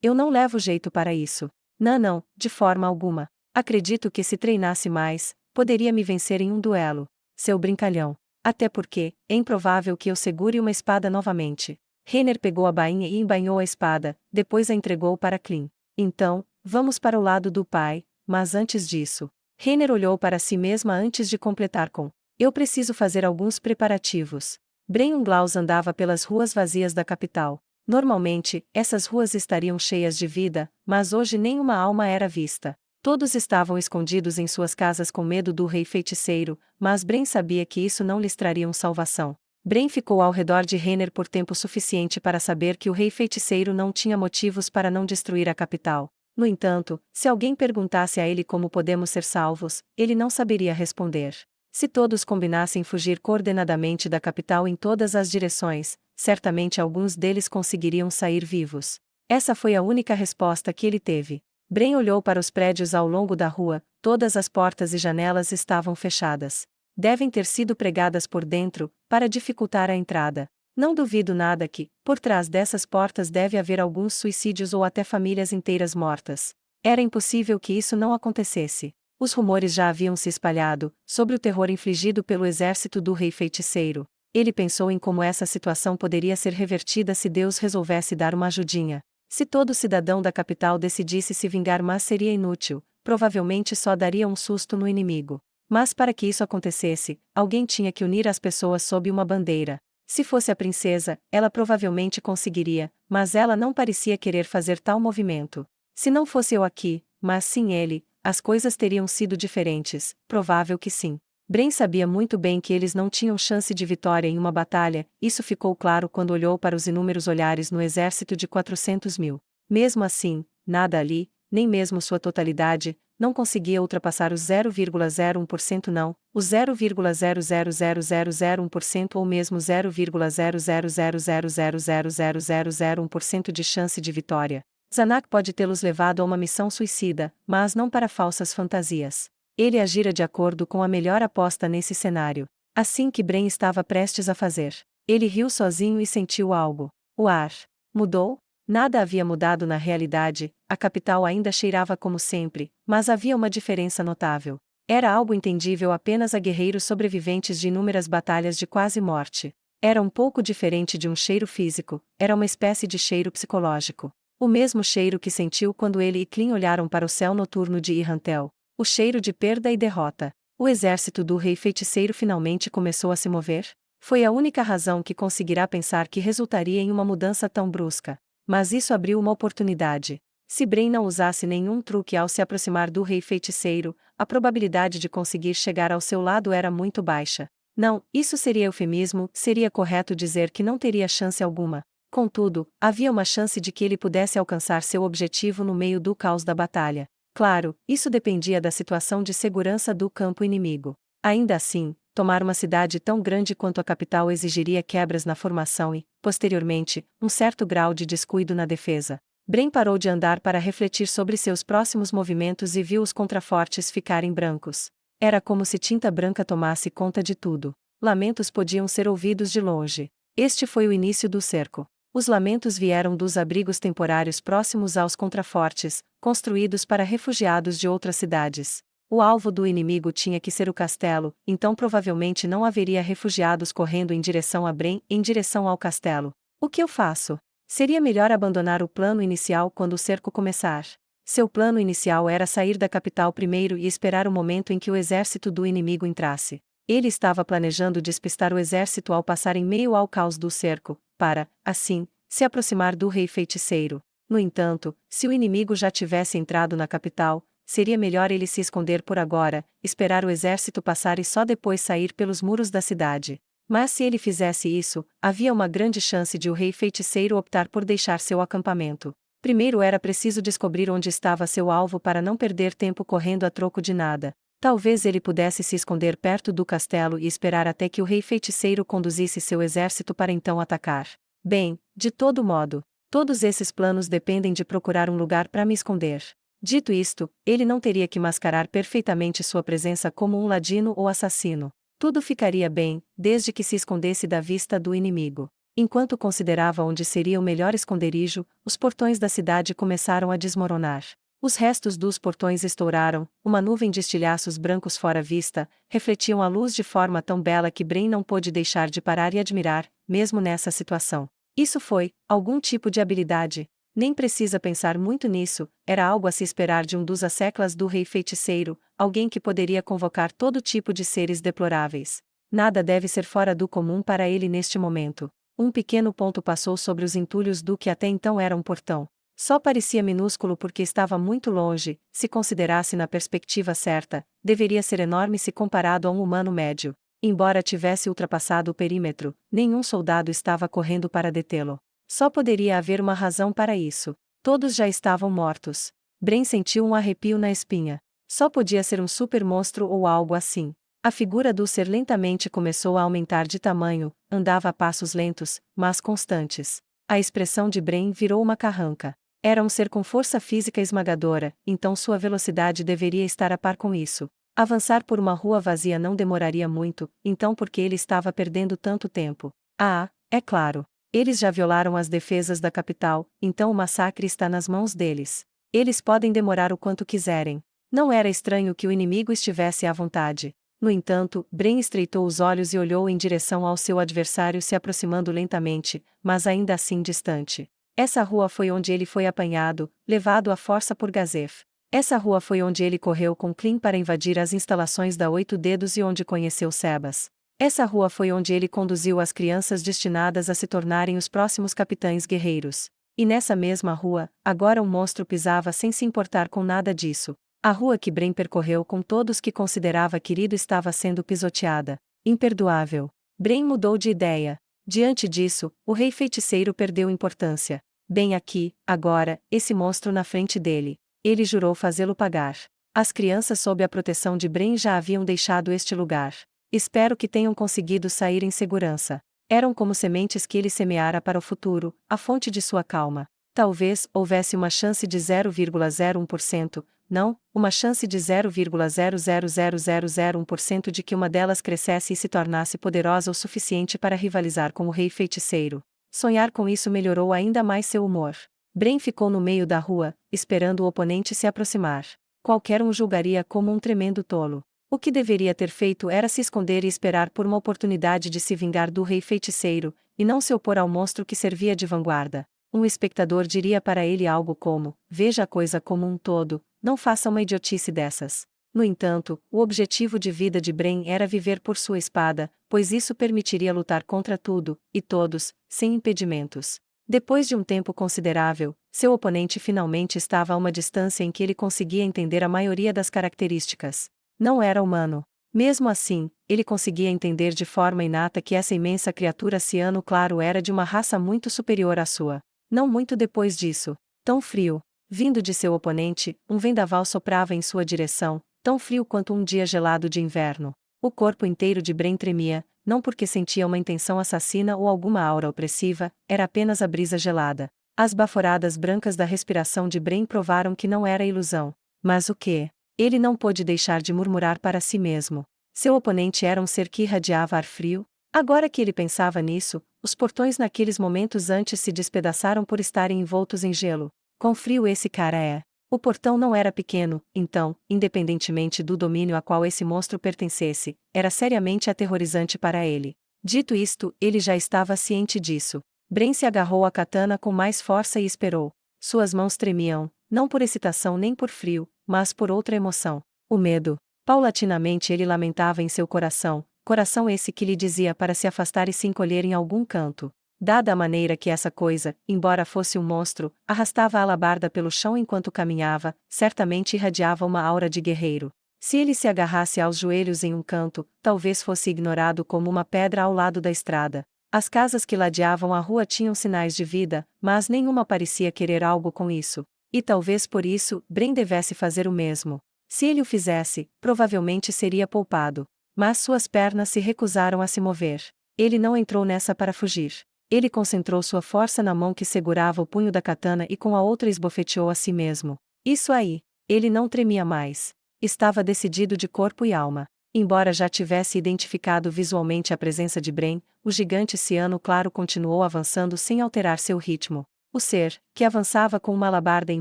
Speaker 1: Eu não levo jeito para isso. Não, de forma alguma. Acredito que se treinasse mais, poderia me vencer em um duelo. Seu brincalhão. Até porque, é improvável que eu segure uma espada novamente. Reiner pegou a bainha e embainhou a espada, depois a entregou para Clean. Então, vamos para o lado do pai, mas antes disso. Reiner olhou para si mesma antes de completar com: eu preciso fazer alguns preparativos. Bren Unglaus andava pelas ruas vazias da capital. Normalmente, essas ruas estariam cheias de vida, mas hoje nenhuma alma era vista. Todos estavam escondidos em suas casas com medo do rei feiticeiro, mas Bren sabia que isso não lhes traria salvação. Bren ficou ao redor de Reiner por tempo suficiente para saber que o rei feiticeiro não tinha motivos para não destruir a capital. No entanto, se alguém perguntasse a ele como podemos ser salvos, ele não saberia responder. Se todos combinassem fugir coordenadamente da capital em todas as direções, certamente alguns deles conseguiriam sair vivos. Essa foi a única resposta que ele teve. Bren olhou para os prédios ao longo da rua, todas as portas e janelas estavam fechadas. Devem ter sido pregadas por dentro, para dificultar a entrada. Não duvido nada que, por trás dessas portas deve haver alguns suicídios ou até famílias inteiras mortas. Era impossível que isso não acontecesse. Os rumores já haviam se espalhado, sobre o terror infligido pelo exército do rei feiticeiro. Ele pensou em como essa situação poderia ser revertida se Deus resolvesse dar uma ajudinha. Se todo cidadão da capital decidisse se vingar, mas seria inútil, provavelmente só daria um susto no inimigo. Mas para que isso acontecesse, alguém tinha que unir as pessoas sob uma bandeira. Se fosse a princesa, ela provavelmente conseguiria, mas ela não parecia querer fazer tal movimento. Se não fosse eu aqui, mas sim ele, as coisas teriam sido diferentes, provável que sim. Bren sabia muito bem que eles não tinham chance de vitória em uma batalha, isso ficou claro quando olhou para os inúmeros olhares no exército de 400 mil. Mesmo assim, nada ali, nem mesmo sua totalidade, não conseguia ultrapassar os 0,01% não, o 0,0000001% ou mesmo 0,000000001% de chance de vitória. Zanak pode tê-los levado a uma missão suicida, mas não para falsas fantasias. Ele agira de acordo com a melhor aposta nesse cenário. Assim que Bren estava prestes a fazer. Ele riu sozinho e sentiu algo. O ar mudou? Nada havia mudado na realidade, a capital ainda cheirava como sempre, mas havia uma diferença notável. Era algo entendível apenas a guerreiros sobreviventes de inúmeras batalhas de quase morte. Era um pouco diferente de um cheiro físico, era uma espécie de cheiro psicológico. O mesmo cheiro que sentiu quando ele e Clean olharam para o céu noturno de Irrantel. O cheiro de perda e derrota. O exército do rei feiticeiro finalmente começou a se mover? Foi a única razão que conseguirá pensar que resultaria em uma mudança tão brusca. Mas isso abriu uma oportunidade. Se Bran não usasse nenhum truque ao se aproximar do Rei Feiticeiro, a probabilidade de conseguir chegar ao seu lado era muito baixa. Não, isso seria eufemismo, seria correto dizer que não teria chance alguma. Contudo, havia uma chance de que ele pudesse alcançar seu objetivo no meio do caos da batalha. Claro, isso dependia da situação de segurança do campo inimigo. Ainda assim, tomar uma cidade tão grande quanto a capital exigiria quebras na formação e, posteriormente, um certo grau de descuido na defesa. Bran parou de andar para refletir sobre seus próximos movimentos e viu os contrafortes ficarem brancos. Era como se tinta branca tomasse conta de tudo. Lamentos podiam ser ouvidos de longe. Este foi o início do cerco. Os lamentos vieram dos abrigos temporários próximos aos contrafortes, construídos para refugiados de outras cidades. O alvo do inimigo tinha que ser o castelo, então provavelmente não haveria refugiados correndo em direção a Bran, em direção ao castelo. O que eu faço? Seria melhor abandonar o plano inicial quando o cerco começar. Seu plano inicial era sair da capital primeiro e esperar o momento em que o exército do inimigo entrasse. Ele estava planejando despistar o exército ao passar em meio ao caos do cerco, para, assim, se aproximar do Rei Feiticeiro. No entanto, se o inimigo já tivesse entrado na capital, seria melhor ele se esconder por agora, esperar o exército passar e só depois sair pelos muros da cidade. Mas se ele fizesse isso, havia uma grande chance de o Rei Feiticeiro optar por deixar seu acampamento. Primeiro era preciso descobrir onde estava seu alvo para não perder tempo correndo a troco de nada. Talvez ele pudesse se esconder perto do castelo e esperar até que o Rei Feiticeiro conduzisse seu exército para então atacar. Bem, de todo modo, todos esses planos dependem de procurar um lugar para me esconder. Dito isto, ele não teria que mascarar perfeitamente sua presença como um ladino ou assassino. Tudo ficaria bem, desde que se escondesse da vista do inimigo. Enquanto considerava onde seria o melhor esconderijo, os portões da cidade começaram a desmoronar. Os restos dos portões estouraram, uma nuvem de estilhaços brancos fora vista, refletiam a luz de forma tão bela que Bran não pôde deixar de parar e admirar, mesmo nessa situação. Isso foi algum tipo de habilidade. Nem precisa pensar muito nisso, era algo a se esperar de um dos asseclas do Rei Feiticeiro, alguém que poderia convocar todo tipo de seres deploráveis. Nada deve ser fora do comum para ele neste momento. Um pequeno ponto passou sobre os entulhos do que até então era um portão. Só parecia minúsculo porque estava muito longe, se considerasse na perspectiva certa, deveria ser enorme se comparado a um humano médio. Embora tivesse ultrapassado o perímetro, nenhum soldado estava correndo para detê-lo. Só poderia haver uma razão para isso. Todos já estavam mortos. Bran sentiu um arrepio na espinha. Só podia ser um super monstro ou algo assim. A figura do ser lentamente começou a aumentar de tamanho, andava a passos lentos, mas constantes. A expressão de Bran virou uma carranca. Era um ser com força física esmagadora, então sua velocidade deveria estar a par com isso. Avançar por uma rua vazia não demoraria muito, então por que ele estava perdendo tanto tempo? Ah, é claro. Eles já violaram as defesas da capital, então o massacre está nas mãos deles. Eles podem demorar o quanto quiserem. Não era estranho que o inimigo estivesse à vontade. No entanto, Bran estreitou os olhos e olhou em direção ao seu adversário se aproximando lentamente, mas ainda assim distante. Essa rua foi onde ele foi apanhado, levado à força por Gazef. Essa rua foi onde ele correu com Clem para invadir as instalações da Oito Dedos e onde conheceu Sebas. Essa rua foi onde ele conduziu as crianças destinadas a se tornarem os próximos capitães guerreiros. E nessa mesma rua, agora um monstro pisava sem se importar com nada disso. A rua que Bran percorreu com todos que considerava querido estava sendo pisoteada. Imperdoável. Bran mudou de ideia. Diante disso, o Rei Feiticeiro perdeu importância. Bem aqui, agora, esse monstro na frente dele. Ele jurou fazê-lo pagar. As crianças sob a proteção de Bran já haviam deixado este lugar. Espero que tenham conseguido sair em segurança. Eram como sementes que ele semeara para o futuro, a fonte de sua calma. Talvez houvesse uma chance de 0,01%, não, uma chance de 0,0000001% de que uma delas crescesse e se tornasse poderosa o suficiente para rivalizar com o Rei Feiticeiro. Sonhar com isso melhorou ainda mais seu humor. Bran ficou no meio da rua, esperando o oponente se aproximar. Qualquer um julgaria como um tremendo tolo. O que deveria ter feito era se esconder e esperar por uma oportunidade de se vingar do Rei Feiticeiro, e não se opor ao monstro que servia de vanguarda. Um espectador diria para ele algo como: veja a coisa como um todo, não faça uma idiotice dessas. No entanto, o objetivo de vida de Bren era viver por sua espada, pois isso permitiria lutar contra tudo, e todos, sem impedimentos. Depois de um tempo considerável, seu oponente finalmente estava a uma distância em que ele conseguia entender a maioria das características. Não era humano. Mesmo assim, ele conseguia entender de forma inata que essa imensa criatura ciano claro era de uma raça muito superior à sua. Não muito depois disso. Tão frio. Vindo de seu oponente, um vendaval soprava em sua direção, tão frio quanto um dia gelado de inverno. O corpo inteiro de Bren tremia, não porque sentia uma intenção assassina ou alguma aura opressiva, era apenas a brisa gelada. As baforadas brancas da respiração de Bren provaram que não era ilusão. Mas o quê? Ele não pôde deixar de murmurar para si mesmo. Seu oponente era um ser que irradiava ar frio? Agora que ele pensava nisso, os portões naqueles momentos antes se despedaçaram por estarem envoltos em gelo. Quão frio esse cara é! O portão não era pequeno, então, independentemente do domínio a qual esse monstro pertencesse, era seriamente aterrorizante para ele. Dito isto, ele já estava ciente disso. Bren se agarrou à katana com mais força e esperou. Suas mãos tremiam, não por excitação nem por frio, mas por outra emoção. O medo. Paulatinamente ele lamentava em seu coração, coração esse que lhe dizia para se afastar e se encolher em algum canto. Dada a maneira que essa coisa, embora fosse um monstro, arrastava a alabarda pelo chão enquanto caminhava, certamente irradiava uma aura de guerreiro. Se ele se agarrasse aos joelhos em um canto, talvez fosse ignorado como uma pedra ao lado da estrada. As casas que ladeavam a rua tinham sinais de vida, mas nenhuma parecia querer algo com isso. E talvez por isso, Bren devesse fazer o mesmo. Se ele o fizesse, provavelmente seria poupado. Mas suas pernas se recusaram a se mover. Ele não entrou nessa para fugir. Ele concentrou sua força na mão que segurava o punho da katana e com a outra esbofeteou a si mesmo. Isso aí. Ele não tremia mais. Estava decidido de corpo e alma. Embora já tivesse identificado visualmente a presença de Bren, o gigante ciano claro continuou avançando sem alterar seu ritmo. O ser, que avançava com uma alabarda em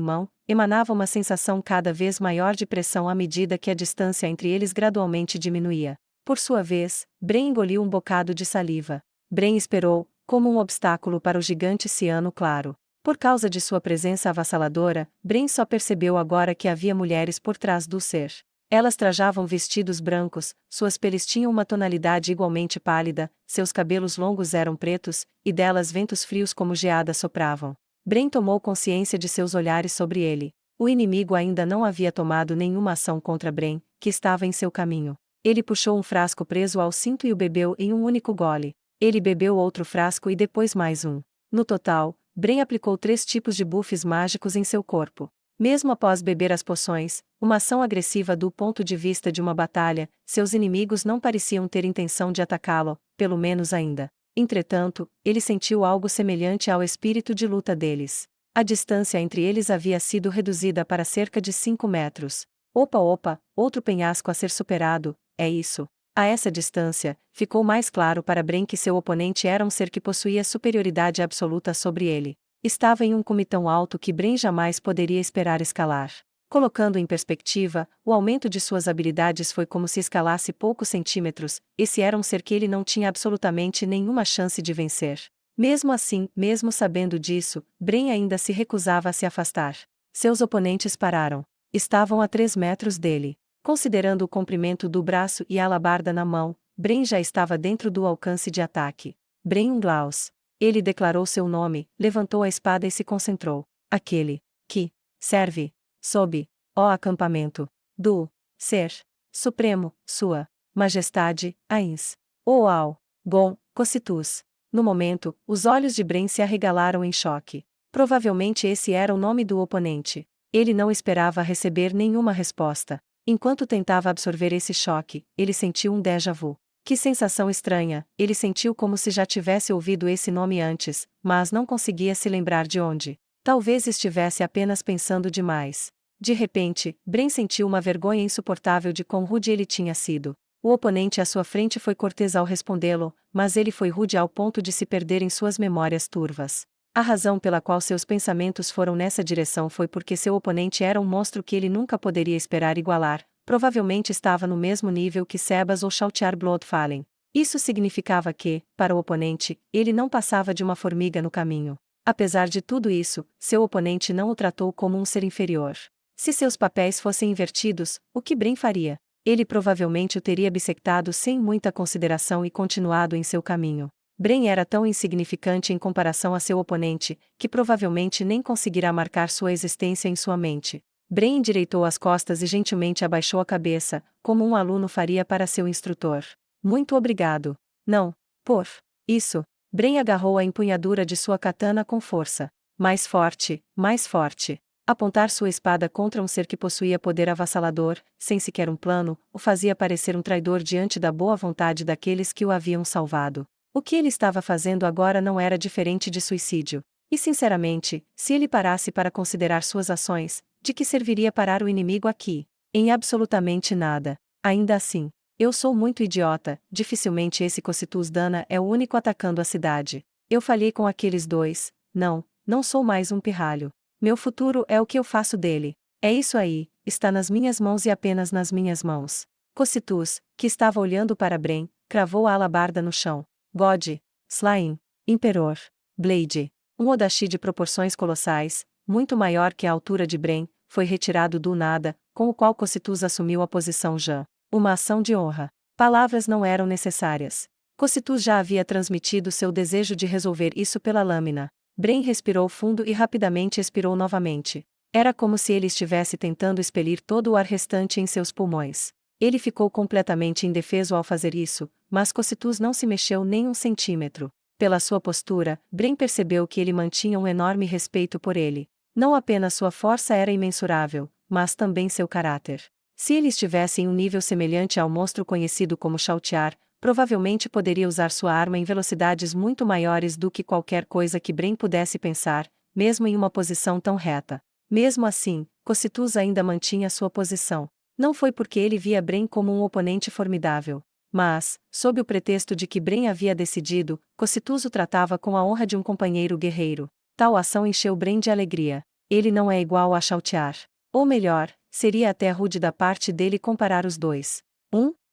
Speaker 1: mão, emanava uma sensação cada vez maior de pressão à medida que a distância entre eles gradualmente diminuía. Por sua vez, Bren engoliu um bocado de saliva. Bren esperou, como um obstáculo para o gigante ciano claro. Por causa de sua presença avassaladora, Bren só percebeu agora que havia mulheres por trás do ser. Elas trajavam vestidos brancos, suas peles tinham uma tonalidade igualmente pálida, seus cabelos longos eram pretos, e delas ventos frios como geada sopravam. Bren tomou consciência de seus olhares sobre ele. O inimigo ainda não havia tomado nenhuma ação contra Bren, que estava em seu caminho. Ele puxou um frasco preso ao cinto e o bebeu em um único gole. Ele bebeu outro frasco e depois mais um. No total, Bren aplicou 3 tipos de buffs mágicos em seu corpo. Mesmo após beber as poções, uma ação agressiva do ponto de vista de uma batalha, seus inimigos não pareciam ter intenção de atacá-lo, pelo menos ainda. Entretanto, ele sentiu algo semelhante ao espírito de luta deles. A distância entre eles havia sido reduzida para cerca de 5 metros. Opa, outro penhasco a ser superado, é isso. A essa distância, ficou mais claro para Bren que seu oponente era um ser que possuía superioridade absoluta sobre ele. Estava em um cume tão alto que Bren jamais poderia esperar escalar. Colocando em perspectiva, o aumento de suas habilidades foi como se escalasse poucos centímetros. Esse era um ser que ele não tinha absolutamente nenhuma chance de vencer. Mesmo assim, mesmo sabendo disso, Bren ainda se recusava a se afastar. Seus oponentes pararam. Estavam a 3 metros dele. Considerando o comprimento do braço e a alabarda na mão, Bren já estava dentro do alcance de ataque. Bren Unglaus. Ele declarou seu nome, levantou a espada e se concentrou. Aquele que serve sob o acampamento do Ser Supremo, Sua Majestade, Ains. Oau, Gon, Cocytus. No momento, os olhos de Bren se arregalaram em choque. Provavelmente esse era o nome do oponente. Ele não esperava receber nenhuma resposta. Enquanto tentava absorver esse choque, ele sentiu um déjà vu. Que sensação estranha, ele sentiu como se já tivesse ouvido esse nome antes, mas não conseguia se lembrar de onde. Talvez estivesse apenas pensando demais. De repente, Bren sentiu uma vergonha insuportável de quão rude ele tinha sido. O oponente à sua frente foi cortês ao respondê-lo, mas ele foi rude ao ponto de se perder em suas memórias turvas. A razão pela qual seus pensamentos foram nessa direção foi porque seu oponente era um monstro que ele nunca poderia esperar igualar. Provavelmente estava no mesmo nível que Sebas ou Shaltiar Bloodfallen. Isso significava que, para o oponente, ele não passava de uma formiga no caminho. Apesar de tudo isso, seu oponente não o tratou como um ser inferior. Se seus papéis fossem invertidos, o que Bren faria? Ele provavelmente o teria bissectado sem muita consideração e continuado em seu caminho. Bren era tão insignificante em comparação a seu oponente, que provavelmente nem conseguirá marcar sua existência em sua mente. Bren endireitou as costas e gentilmente abaixou a cabeça, como um aluno faria para seu instrutor. Muito obrigado. Não. Por isso. Bren agarrou a empunhadura de sua katana com força. Mais forte, mais forte. Apontar sua espada contra um ser que possuía poder avassalador, sem sequer um plano, o fazia parecer um traidor diante da boa vontade daqueles que o haviam salvado. O que ele estava fazendo agora não era diferente de suicídio. E sinceramente, se ele parasse para considerar suas ações, de que serviria parar o inimigo aqui? Em absolutamente nada. Ainda assim, eu sou muito idiota, dificilmente esse Cocitus Dana é o único atacando a cidade. Eu falhei com aqueles dois, não sou mais um pirralho. Meu futuro é o que eu faço dele. É isso aí, está nas minhas mãos e apenas nas minhas mãos. Cocitus, que estava olhando para Bren, cravou a alabarda no chão. God, Slain, Imperor, Blade. Um Odashi de proporções colossais, muito maior que a altura de Bren, foi retirado do nada, com o qual Cocitus assumiu a posição Jan. Uma ação de honra. Palavras não eram necessárias. Cocitus já havia transmitido seu desejo de resolver isso pela lâmina. Bren respirou fundo e rapidamente expirou novamente. Era como se ele estivesse tentando expelir todo o ar restante em seus pulmões. Ele ficou completamente indefeso ao fazer isso, mas Cocitus não se mexeu nem um centímetro. Pela sua postura, Bren percebeu que ele mantinha um enorme respeito por ele. Não apenas sua força era imensurável, mas também seu caráter. Se ele estivesse em um nível semelhante ao monstro conhecido como Chautiar, provavelmente poderia usar sua arma em velocidades muito maiores do que qualquer coisa que Bren pudesse pensar, mesmo em uma posição tão reta. Mesmo assim, Cocitus ainda mantinha sua posição. Não foi porque ele via Bren como um oponente formidável. Mas, sob o pretexto de que Bren havia decidido, Cocitus o tratava com a honra de um companheiro guerreiro. Tal ação encheu Bren de alegria. Ele não é igual a Chautiar. Ou melhor, seria até rude da parte dele comparar os dois.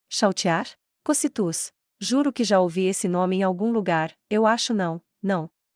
Speaker 1: Chautiar? Cocitus. Juro que já ouvi esse nome em algum lugar, eu acho não.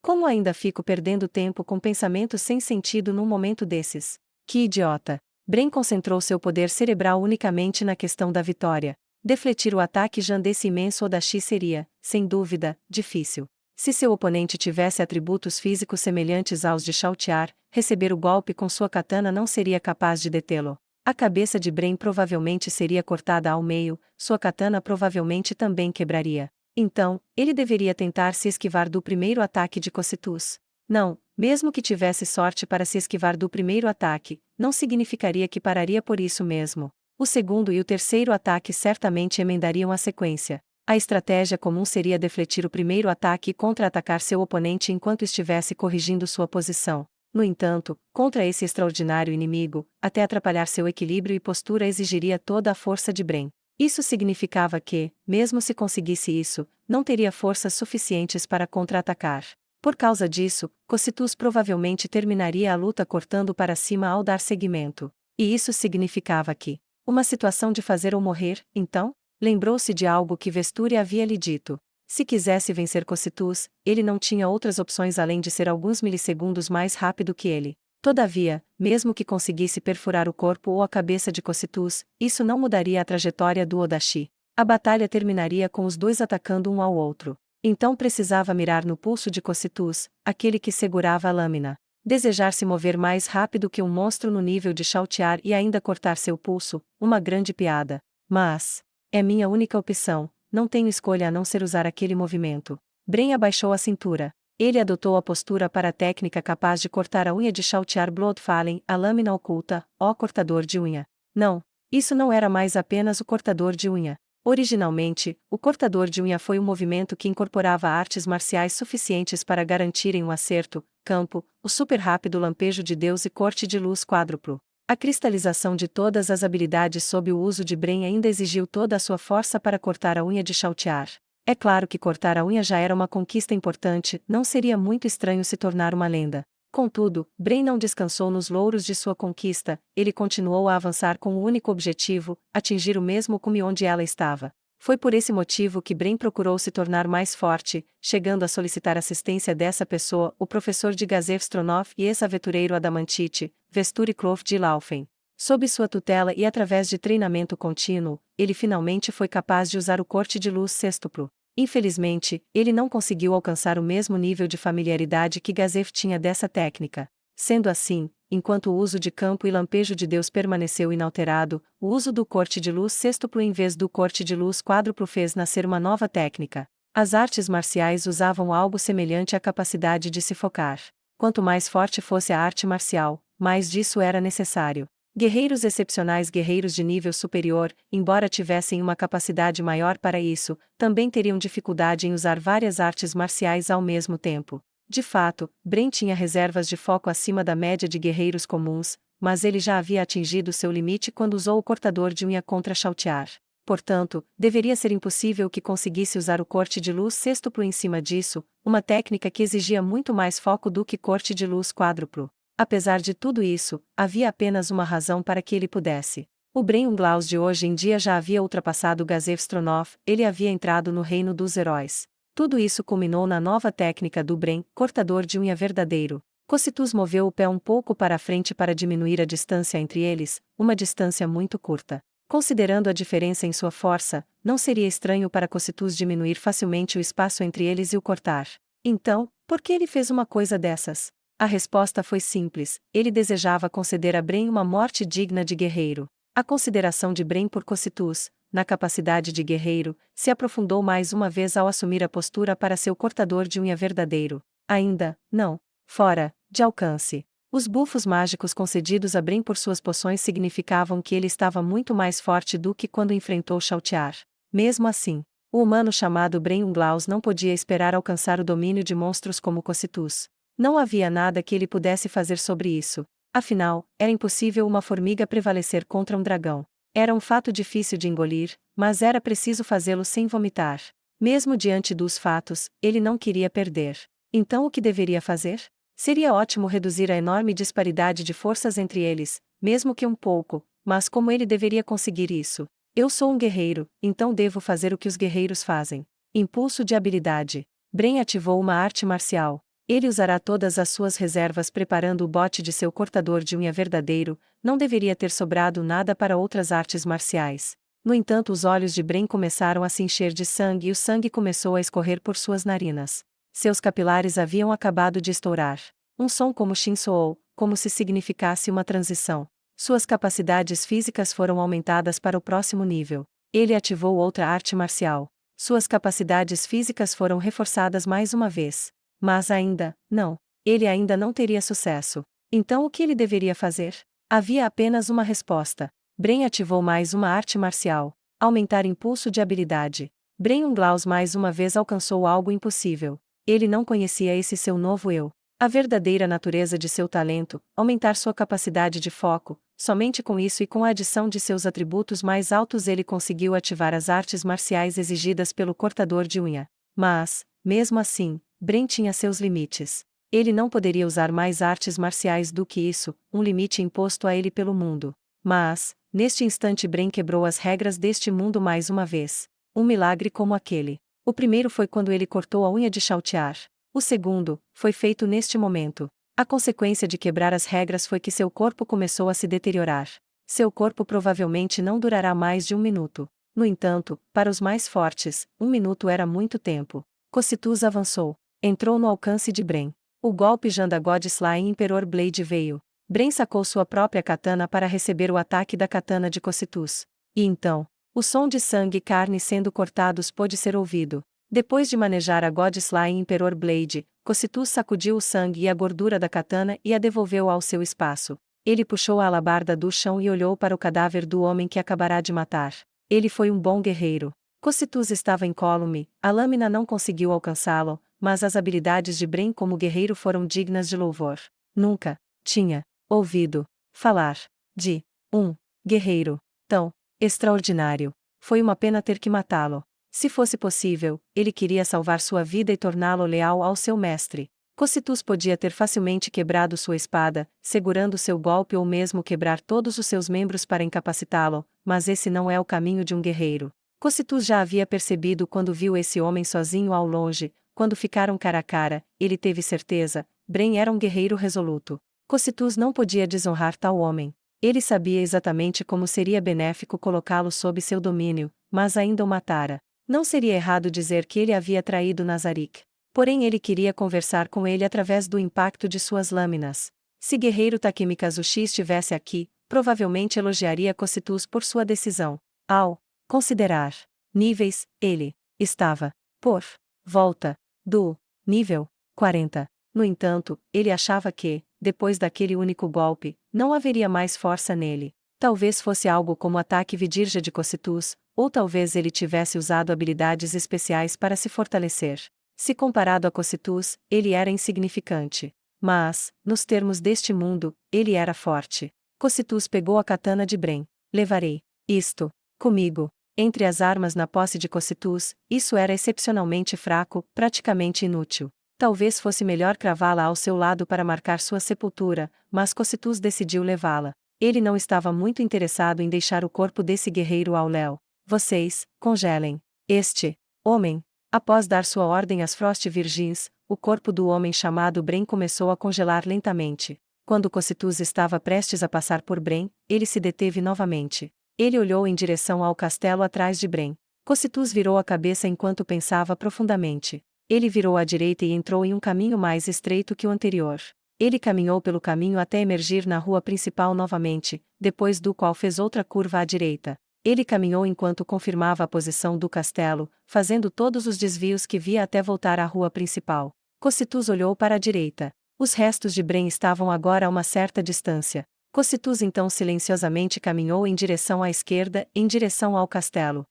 Speaker 1: Como ainda fico perdendo tempo com pensamentos sem sentido num momento desses? Que idiota. Bren concentrou seu poder cerebral unicamente na questão da vitória. Defletir o ataque Jan desse imenso Odashi seria, sem dúvida, difícil. Se seu oponente tivesse atributos físicos semelhantes aos de Chautiar, receber o golpe com sua katana não seria capaz de detê-lo. A cabeça de Bren provavelmente seria cortada ao meio, sua katana provavelmente também quebraria. Então, ele deveria tentar se esquivar do primeiro ataque de Cocitus. Não, mesmo que tivesse sorte para se esquivar do primeiro ataque, não significaria que pararia por isso mesmo. O segundo e o terceiro ataque certamente emendariam a sequência. A estratégia comum seria defletir o primeiro ataque e contra-atacar seu oponente enquanto estivesse corrigindo sua posição. No entanto, contra esse extraordinário inimigo, até atrapalhar seu equilíbrio e postura exigiria toda a força de Bren. Isso significava que, mesmo se conseguisse isso, não teria forças suficientes para contra-atacar. Por causa disso, Cocitus provavelmente terminaria a luta cortando para cima ao dar seguimento. E isso significava que, uma situação de fazer ou morrer, então? Lembrou-se de algo que Vesturi havia lhe dito. Se quisesse vencer Cocitus, ele não tinha outras opções além de ser alguns milissegundos mais rápido que ele. Todavia, mesmo que conseguisse perfurar o corpo ou a cabeça de Cocitus, isso não mudaria a trajetória do Odashi. A batalha terminaria com os dois atacando um ao outro. Então precisava mirar no pulso de Cocitus, aquele que segurava a lâmina. Desejar se mover mais rápido que um monstro no nível de Chautiar e ainda cortar seu pulso, uma grande piada. Mas, é minha única opção. Não tenho escolha a não ser usar aquele movimento. Bren abaixou a cintura. Ele adotou a postura para a técnica capaz de cortar a unha de Chautiar Bloodfallen, a lâmina oculta, ó cortador de unha. Não. Isso não era mais apenas o cortador de unha. Originalmente, o cortador de unha foi um movimento que incorporava artes marciais suficientes para garantirem um acerto, campo, o super rápido lampejo de Deus e corte de luz quádruplo. A cristalização de todas as habilidades sob o uso de Bren ainda exigiu toda a sua força para cortar a unha de Chautiar. É claro que cortar a unha já era uma conquista importante, não seria muito estranho se tornar uma lenda. Contudo, Bren não descansou nos louros de sua conquista, ele continuou a avançar com o único objetivo, atingir o mesmo cume onde ela estava. Foi por esse motivo que Bren procurou se tornar mais forte, chegando a solicitar assistência dessa pessoa, o professor de Gazev Stronov e ex-aventureiro Adamantite, Vesturi Klov de Laufen. Sob sua tutela e através de treinamento contínuo, ele finalmente foi capaz de usar o corte de luz sextuplo. Infelizmente, ele não conseguiu alcançar o mesmo nível de familiaridade que Gazef tinha dessa técnica. Sendo assim, enquanto o uso de campo e lampejo de Deus permaneceu inalterado, o uso do corte de luz sextuplo em vez do corte de luz quádruplo fez nascer uma nova técnica. As artes marciais usavam algo semelhante à capacidade de se focar. Quanto mais forte fosse a arte marcial, mais disso era necessário. Guerreiros excepcionais, guerreiros de nível superior, embora tivessem uma capacidade maior para isso, também teriam dificuldade em usar várias artes marciais ao mesmo tempo. De fato, Bren tinha reservas de foco acima da média de guerreiros comuns, mas ele já havia atingido seu limite quando usou o cortador de unha contra Chautiar. Portanto, deveria ser impossível que conseguisse usar o corte de luz sextuplo em cima disso, uma técnica que exigia muito mais foco do que corte de luz quádruplo. Apesar de tudo isso, havia apenas uma razão para que ele pudesse. O Bren Unglaus de hoje em dia já havia ultrapassado Gazef Stronov, ele havia entrado no reino dos heróis. Tudo isso culminou na nova técnica do Bren, cortador de unha verdadeiro. Cocytus moveu o pé um pouco para a frente para diminuir a distância entre eles, uma distância muito curta. Considerando a diferença em sua força, não seria estranho para Cocytus diminuir facilmente o espaço entre eles e o cortar. Então, por que ele fez uma coisa dessas? A resposta foi simples: ele desejava conceder a Bren uma morte digna de guerreiro. A consideração de Bren por Cocytus, na capacidade de guerreiro, se aprofundou mais uma vez ao assumir a postura para seu cortador de unha verdadeiro. Ainda, não. Fora de alcance. Os bufos mágicos concedidos a Bren por suas poções significavam que ele estava muito mais forte do que quando enfrentou Chautiar. Mesmo assim, o humano chamado Bren Unglaus não podia esperar alcançar o domínio de monstros como Cocytus. Não havia nada que ele pudesse fazer sobre isso. Afinal, era impossível uma formiga prevalecer contra um dragão. Era um fato difícil de engolir, mas era preciso fazê-lo sem vomitar. Mesmo diante dos fatos, ele não queria perder. Então o que deveria fazer? Seria ótimo reduzir a enorme disparidade de forças entre eles, mesmo que um pouco, mas como ele deveria conseguir isso? Eu sou um guerreiro, então devo fazer o que os guerreiros fazem. Impulso de habilidade. Bren ativou uma arte marcial. Ele usará todas as suas reservas preparando o bote de seu cortador de unha verdadeiro, não deveria ter sobrado nada para outras artes marciais. No entanto, os olhos de Bren começaram a se encher de sangue e o sangue começou a escorrer por suas narinas. Seus capilares haviam acabado de estourar. Um som como Shinsoou, como se significasse uma transição. Suas capacidades físicas foram aumentadas para o próximo nível. Ele ativou outra arte marcial. Suas capacidades físicas foram reforçadas mais uma vez. Mas ainda, não. Ele ainda não teria sucesso. Então o que ele deveria fazer? Havia apenas uma resposta. Bren ativou mais uma arte marcial. Aumentar impulso de habilidade. Bren Unglaus mais uma vez alcançou algo impossível. Ele não conhecia esse seu novo eu. A verdadeira natureza de seu talento, aumentar sua capacidade de foco. Somente com isso e com a adição de seus atributos mais altos ele conseguiu ativar as artes marciais exigidas pelo cortador de unha. Mas, mesmo assim, Bren tinha seus limites. Ele não poderia usar mais artes marciais do que isso, um limite imposto a ele pelo mundo. Mas, neste instante Bren quebrou as regras deste mundo mais uma vez. Um milagre como aquele. O primeiro foi quando ele cortou a unha de Chautiar. O segundo, foi feito neste momento. A consequência de quebrar as regras foi que seu corpo começou a se deteriorar. Seu corpo provavelmente não durará mais de 1 minuto. No entanto, para os mais fortes, 1 minuto era muito tempo. Cocytus avançou. Entrou no alcance de Bren. O golpe Janda God Slaying Emperor Blade veio. Bren sacou sua própria katana para receber o ataque da katana de Cocytus. E então, o som de sangue e carne sendo cortados pôde ser ouvido. Depois de manejar a God Slaying Emperor Blade, Cocytus sacudiu o sangue e a gordura da katana e a devolveu ao seu espaço. Ele puxou a alabarda do chão e olhou para o cadáver do homem que acabará de matar. Ele foi um bom guerreiro. Cocytus estava incólume, a lâmina não conseguiu alcançá-lo, mas as habilidades de Bren como guerreiro foram dignas de louvor. Nunca tinha ouvido falar de um guerreiro tão extraordinário. Foi uma pena ter que matá-lo. Se fosse possível, ele queria salvar sua vida e torná-lo leal ao seu mestre. Cocytus podia ter facilmente quebrado sua espada, segurando seu golpe ou mesmo quebrar todos os seus membros para incapacitá-lo, mas esse não é o caminho de um guerreiro. Cocytus já havia percebido quando viu esse homem sozinho ao longe. Quando ficaram cara a cara, ele teve certeza, Bren era um guerreiro resoluto. Cocytus não podia desonrar tal homem. Ele sabia exatamente como seria benéfico colocá-lo sob seu domínio, mas ainda o matara. Não seria errado dizer que ele havia traído Nazarick. Porém ele queria conversar com ele através do impacto de suas lâminas. Se guerreiro Takemi Kazushi estivesse aqui, provavelmente elogiaria Cocytus por sua decisão. Ao considerar níveis, ele estava por volta do nível 40. No entanto, ele achava que, depois daquele único golpe, não haveria mais força nele. Talvez fosse algo como o ataque Vidirja de Cocytus, ou talvez ele tivesse usado habilidades especiais para se fortalecer. Se comparado a Cocytus, ele era insignificante. Mas, nos termos deste mundo, ele era forte. Cocytus pegou a katana de Bren. Levarei isto comigo. Entre as armas na posse de Cocytus, isso era excepcionalmente fraco, praticamente inútil. Talvez fosse melhor cravá-la ao seu lado para marcar sua sepultura, mas Cocytus decidiu levá-la. Ele não estava muito interessado em deixar o corpo desse guerreiro ao léu. Vocês, congelem este homem. Após dar sua ordem às Frost Virgins, o corpo do homem chamado Bren começou a congelar lentamente. Quando Cocytus estava prestes a passar por Bren, ele se deteve novamente. Ele olhou em direção ao castelo atrás de Bren. Cocytus virou a cabeça enquanto pensava profundamente. Ele virou à direita e entrou em um caminho mais estreito que o anterior. Ele caminhou pelo caminho até emergir na rua principal novamente, depois do qual fez outra curva à direita. Ele caminhou enquanto confirmava a posição do castelo, fazendo todos os desvios que via até voltar à rua principal. Cocytus olhou para a direita. Os restos de Bren estavam agora a uma certa distância. Cocytus então silenciosamente caminhou em direção à esquerda, em direção ao castelo.